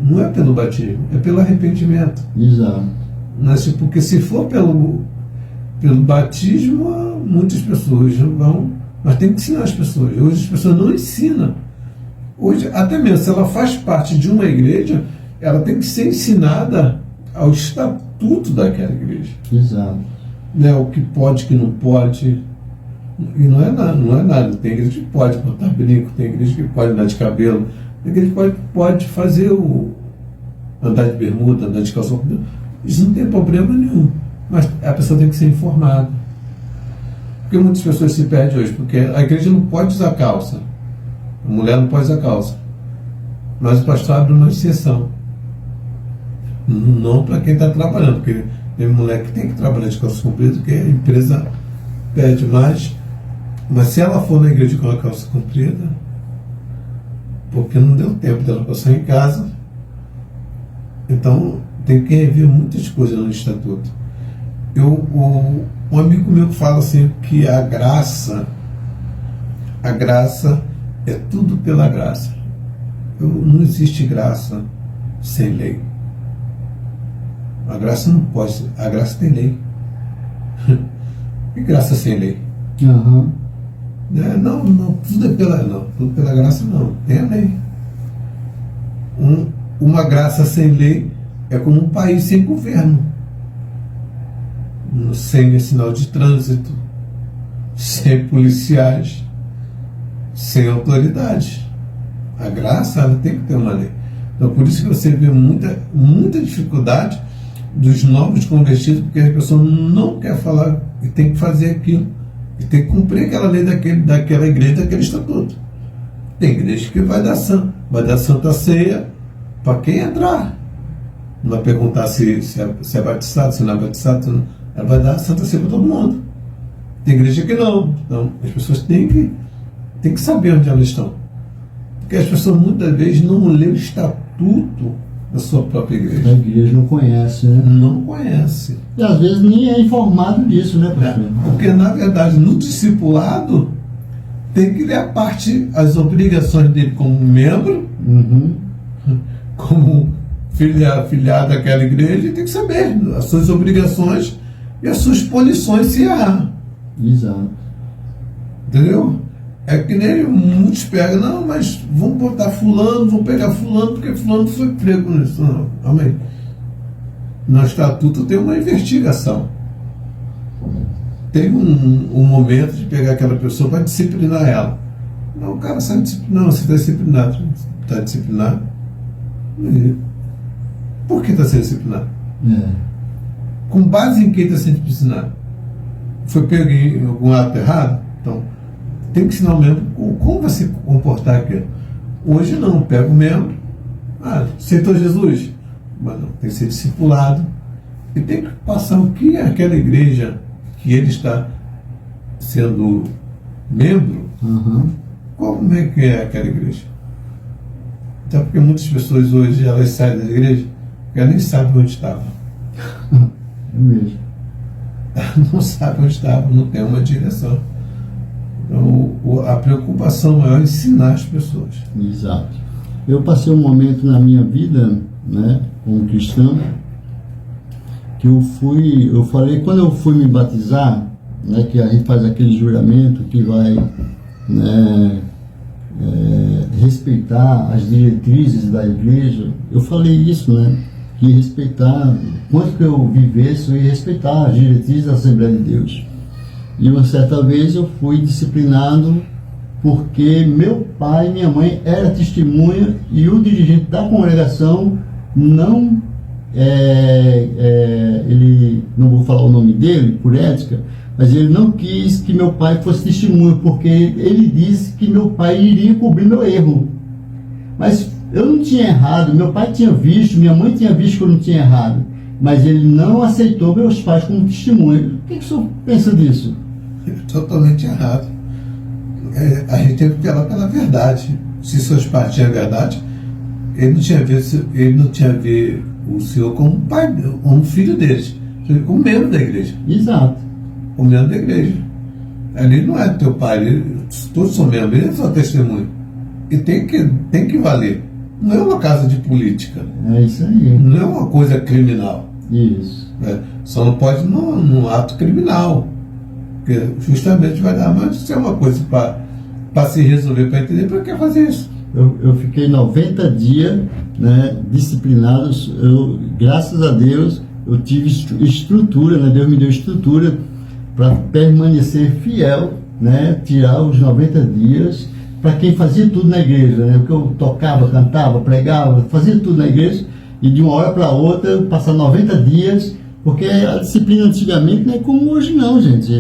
Speaker 2: não é pelo batismo, é pelo arrependimento.
Speaker 1: Exato.
Speaker 2: Mas, porque se for pelo batismo, muitas pessoas vão, mas tem que ensinar as pessoas. Hoje as pessoas não ensinam. Hoje, até mesmo se ela faz parte de uma igreja, ela tem que ser ensinada ao estatuto daquela igreja.
Speaker 1: Exato.
Speaker 2: O que pode, o que não pode. E não é nada. Tem igreja que pode botar brinco, tem igreja que pode andar de cabelo, tem igreja que pode fazer andar de bermuda, andar de calção. Isso não tem problema nenhum. Mas a pessoa tem que ser informada. Porque muitas pessoas se perdem hoje, porque a igreja não pode usar calça. A mulher não pode usar calça. Mas o pastor abre uma exceção. Não para quem está trabalhando, porque tem mulher que tem que trabalhar de calça comprida, porque a empresa pede mais. Mas se ela for na igreja com a calça comprida, porque não deu tempo dela passar em casa, então tem que rever muitas coisas no estatuto. Um amigo meu fala assim que a graça é tudo pela graça. Não existe graça sem lei. A graça não pode, a graça tem lei. E graça sem lei?
Speaker 1: Uhum.
Speaker 2: Não, tudo pela graça não, tem a lei. Uma graça sem lei é como um país sem governo, sem sinal de trânsito, sem policiais, sem autoridade. A graça, ela tem que ter uma lei. Então por isso que você vê muita dificuldade dos novos convertidos, porque as pessoas não querem falar e tem que fazer aquilo. E tem que cumprir aquela lei daquela igreja, daquele estatuto. Tem igreja que vai dar Santa Ceia para quem entrar. Não vai perguntar se é batizado, se não é batizado. Ela vai dar Santa Ceia para todo mundo. Tem igreja que não. Então, as pessoas têm que saber onde elas estão. Porque as pessoas muitas vezes não lêem o estatuto da sua própria igreja.
Speaker 1: A igreja não conhece, né?
Speaker 2: Não conhece.
Speaker 1: E às vezes nem é informado disso, né, pastor?
Speaker 2: Porque, na verdade, no discipulado, tem que ler a parte, as obrigações dele como membro,
Speaker 1: Uhum.
Speaker 2: como filiado daquela igreja, e tem que saber as suas obrigações e as suas punições se errar.
Speaker 1: Exato.
Speaker 2: Entendeu? É que nem muitos pegam, não, mas vamos botar fulano, vamos pegar fulano, porque fulano foi pego nisso. Não, amém. No estatuto tem uma investigação. Tem um momento de pegar aquela pessoa para disciplinar ela. Não, o cara sabe disciplinar, não, você está disciplinado. Está disciplinado? E por que está sendo disciplinado?
Speaker 1: É.
Speaker 2: Com base em quem está sendo disciplinado? Foi pego em algum ato errado? Então, tem que ensinar o membro como vai se comportar aquilo. Hoje não, pega o membro, aceitou Jesus, mas não, tem que ser discipulado e tem que passar o que é aquela igreja que ele está sendo membro,
Speaker 1: Uhum.
Speaker 2: como é que é aquela igreja. Até porque muitas pessoas hoje elas saem da igreja porque elas nem sabem onde estavam.
Speaker 1: É mesmo.
Speaker 2: Não sabem onde estavam, não tem uma direção. Então, a preocupação maior é ensinar as pessoas.
Speaker 1: Exato. Eu passei um momento na minha vida, né, como cristão, que eu falei, quando eu fui me batizar, né, que a gente faz aquele juramento que vai, né, respeitar as diretrizes da igreja, eu falei isso, né, que ia respeitar, quanto que eu vivesse, eu ia respeitar as diretrizes da Assembleia de Deus. E uma certa vez eu fui disciplinado porque meu pai e minha mãe eram testemunha e o dirigente da congregação não, ele, não vou falar o nome dele por ética, mas ele não quis que meu pai fosse testemunha, porque ele disse que meu pai iria cobrir meu erro. Mas eu não tinha errado, meu pai tinha visto, minha mãe tinha visto que eu não tinha errado, mas ele não aceitou meus pais como testemunha. O que o senhor pensa disso?
Speaker 2: Totalmente errado. A gente tem que pelar pela verdade. Se seus pais tinham verdade, ele não tinha ver o senhor como pai, como filho deles, como membro da igreja.
Speaker 1: Exato.
Speaker 2: Como membro da igreja. Ali não é teu pai, todos são membros, ele é só testemunho. E tem que valer. Não é uma casa de política.
Speaker 1: É isso aí.
Speaker 2: Não é uma coisa criminal.
Speaker 1: Isso.
Speaker 2: Só não pode num ato criminal. Porque justamente vai dar, mas isso é uma coisa para se resolver, para entender, para que fazer isso?
Speaker 1: Eu fiquei 90 dias, né, disciplinados. Graças a Deus, eu tive estrutura, né, Deus me deu estrutura para permanecer fiel, né, tirar os 90 dias, para quem fazia tudo na igreja, né, porque eu tocava, cantava, pregava, fazia tudo na igreja, e de uma hora para outra, passar 90 dias. Porque a disciplina antigamente não é como hoje não, gente.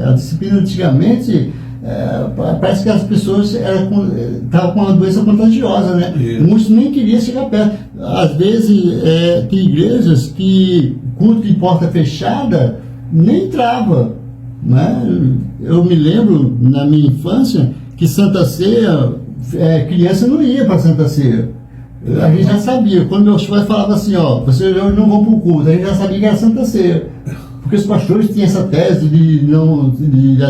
Speaker 1: A disciplina antigamente, parece que as pessoas estavam com uma doença contagiosa, né? Muitos nem queriam chegar perto. Às vezes, tem igrejas que culto de porta fechada nem entrava, né? Eu me lembro, na minha infância, que Santa Ceia, criança não ia para Santa Ceia. A gente já sabia, quando meus pais falavam assim, vocês hoje não vão para o culto, a gente já sabia que era Santa Ceia. Porque os pastores tinham essa tese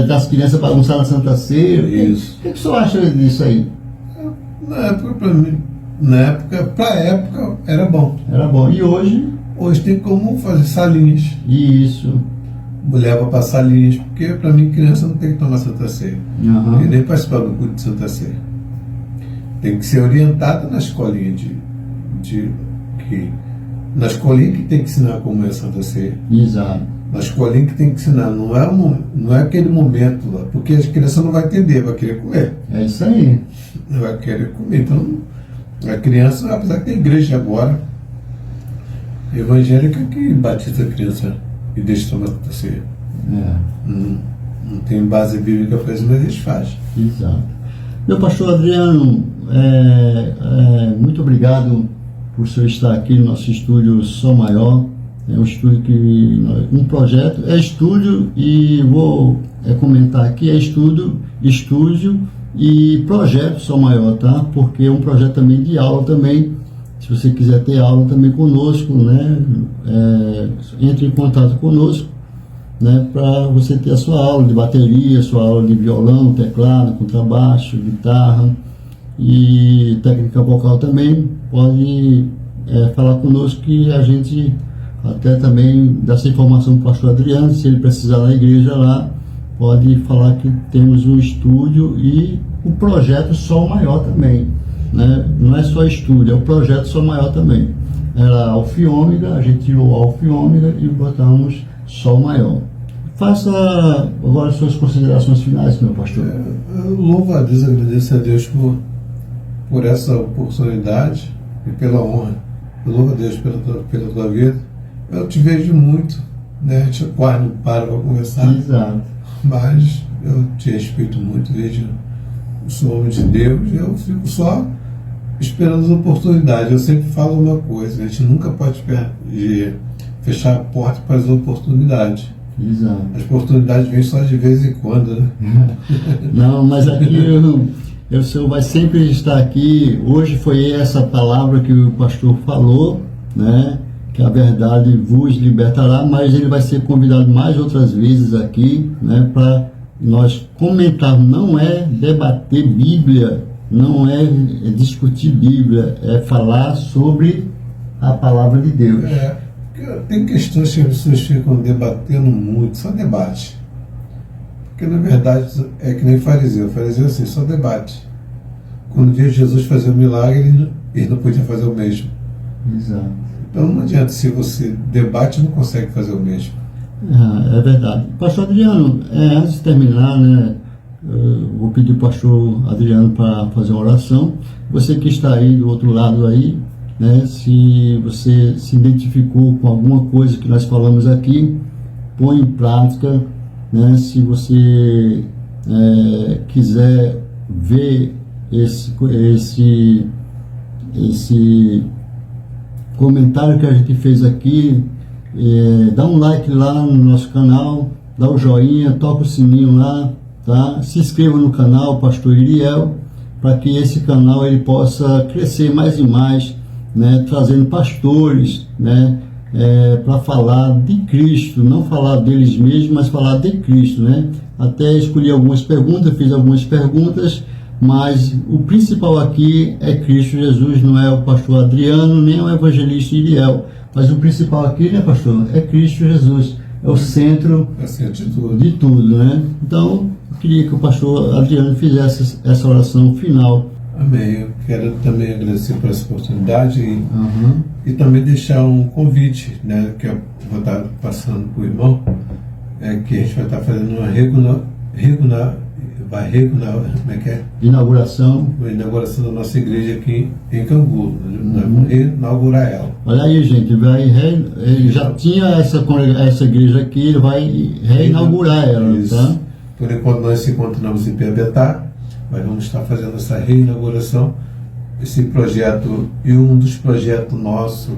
Speaker 1: das crianças bagunçar na Santa Ceia.
Speaker 2: Isso.
Speaker 1: O que o senhor acha disso aí?
Speaker 2: Na época, para a época, era bom.
Speaker 1: Era bom. E hoje?
Speaker 2: Hoje tem como fazer salinhas.
Speaker 1: Isso.
Speaker 2: Mulher para passar salinhas, porque para mim criança não tem que tomar Santa Ceia.
Speaker 1: Uhum.
Speaker 2: E nem participar do culto de Santa Ceia. Tem que ser orientado na escolinha na escolinha que tem que ensinar como é a Santa Ceia.
Speaker 1: Exato.
Speaker 2: Na escolinha que tem que ensinar, não é aquele momento lá, porque as crianças não vão entender, vai querer comer.
Speaker 1: É isso aí.
Speaker 2: Vai querer comer. Então, a criança, apesar que tem igreja agora, evangélica, que batiza a criança e deixa tomar Santa Ceia. Não tem base bíblica para isso, mas eles fazem.
Speaker 1: Exato. Meu pastor Adriano, muito obrigado por o senhor estar aqui no nosso estúdio Som Maior. É um estúdio um projeto, estúdio, e vou comentar aqui, estúdio e projeto Som Maior, tá? Porque é um projeto também de aula também. Se você quiser ter aula também conosco, né? Entre em contato conosco, né? Para você ter a sua aula de bateria, sua aula de violão, teclado, contrabaixo, guitarra e técnica vocal também. Pode falar conosco que a gente até também dá essa informação para o pastor Adriano. Se ele precisar na igreja lá, pode falar que temos um estúdio e o projeto Som Maior também, né? Não é só estúdio, é o projeto Som Maior também. Era alfa e ômega, a gente tirou alfa e ômega e botamos Som Maior. Faça agora suas considerações finais, meu pastor.
Speaker 2: Eu louvo a Deus, agradeço a Deus por essa oportunidade e pela honra. Eu louvo a Deus pela tua vida. Eu te vejo muito, né? A gente quase não para para conversar.
Speaker 1: Exato.
Speaker 2: Mas eu te respeito muito, vejo o sou homem de Deus, eu fico só esperando as oportunidades. Eu sempre falo uma coisa: a gente nunca pode fechar a porta para as oportunidades.
Speaker 1: Exato.
Speaker 2: As oportunidades vêm só de vez em quando, né?
Speaker 1: Não, mas aqui o senhor vai sempre estar aqui. Hoje foi essa palavra que o pastor falou, né? Que a verdade vos libertará, mas ele vai ser convidado mais outras vezes aqui, né? Para nós comentarmos. Não é debater Bíblia, não é discutir Bíblia, é falar sobre a palavra de Deus.
Speaker 2: Tem questões que as pessoas ficam debatendo muito, só debate. Porque na verdade é que nem fariseu. O fariseu assim, só debate. Quando viu Jesus fazer um milagre, ele não podia fazer o mesmo.
Speaker 1: Exato.
Speaker 2: Então não adianta, se você debate, não consegue fazer o mesmo.
Speaker 1: É verdade. Pastor Adriano, antes de terminar, né, vou pedir ao pastor Adriano para fazer uma oração. Você que está aí do outro lado aí, né, se você se identificou com alguma coisa que nós falamos aqui, põe em prática, né? Se você quiser ver esse comentário que a gente fez aqui, dá um like lá no nosso canal, dá o joinha, toca o sininho lá, tá? Se inscreva no canal Pastor Iriel, para que esse canal ele possa crescer mais e mais, né? Trazendo pastores, né? Para falar de Cristo, não falar deles mesmos, mas falar de Cristo, né? Até escolhi algumas perguntas, fiz algumas perguntas, mas o principal aqui é Cristo Jesus, não é o pastor Adriano, nem o evangelista Iriel. Mas o principal aqui, né, pastor, é Cristo Jesus. É o centro de tudo, né? Então, eu queria que o pastor Adriano fizesse essa oração final.
Speaker 2: Amém. Eu quero também agradecer por essa oportunidade e também deixar um convite, né, que eu vou estar passando para o irmão, que a gente vai estar fazendo uma
Speaker 1: inauguração
Speaker 2: da nossa igreja aqui em Cangu. Nós vamos inaugurar ela.
Speaker 1: Olha aí, gente, ele já tinha essa igreja aqui, ele vai reinaugurar ela.
Speaker 2: Isso.
Speaker 1: Tá?
Speaker 2: Por enquanto nós se encontramos em Piabetá, mas vamos estar fazendo essa reinauguração, esse projeto, e um dos projetos nossos,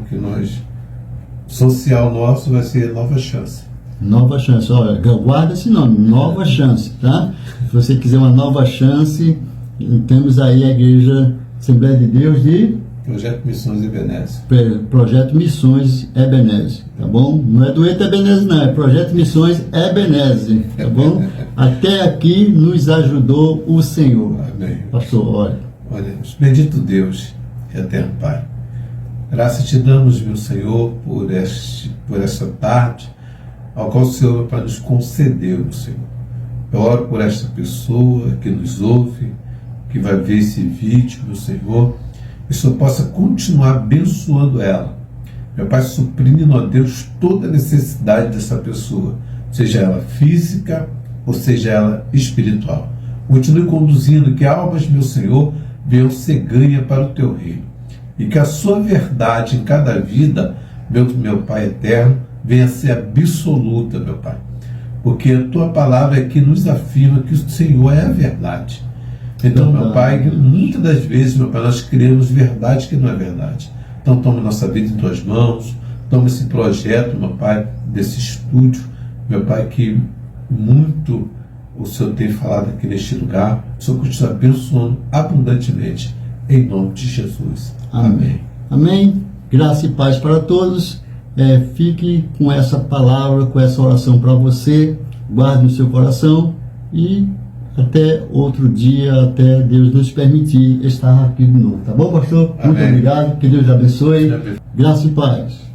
Speaker 2: social nosso, vai ser Nova Chance.
Speaker 1: Nova Chance, olha, guarda esse nome, Nova Chance, tá? Se você quiser uma nova chance, temos aí a Igreja Assembleia de Deus de
Speaker 2: Projeto Missões Ebenezer.
Speaker 1: Projeto Missões Ebenezer, tá bom? Não é do ETA Ebenezer, não, é Projeto Missões Ebenezer, tá bom? Até aqui nos ajudou o Senhor.
Speaker 2: Amém.
Speaker 1: Pastor, olha.
Speaker 2: Bendito Deus e eterno Pai, graças te damos, meu Senhor, por esta tarde, ao qual o Senhor para nos conceder, meu Senhor. Eu oro por esta pessoa que nos ouve, que vai ver esse vídeo, meu Senhor, que o Senhor possa continuar abençoando ela. Meu Pai, suprindo, ó Deus, toda a necessidade dessa pessoa, seja ela física ou seja ela espiritual. Continue conduzindo que almas, meu Senhor, venham ser ganha para o teu reino. E que a sua verdade em cada vida, meu Pai eterno, venha ser absoluta, meu Pai. porque a tua palavra é que nos afirma que o Senhor é a verdade. Então, meu Pai, muitas das vezes, meu Pai, nós criamos verdade que não é verdade. Então, toma nossa vida em tuas mãos, toma esse projeto, meu Pai, desse estúdio, meu Pai, que muito o Senhor tem falado aqui neste lugar. O Senhor continua abençoando abundantemente, em nome de Jesus. Amém.
Speaker 1: Amém. Graça e paz para todos. Fique com essa palavra, com essa oração para você. Guarde no seu coração e até outro dia, até Deus nos permitir estar aqui de novo. Tá bom, pastor?
Speaker 2: Amém.
Speaker 1: Muito obrigado. Que Deus abençoe. Graça e paz.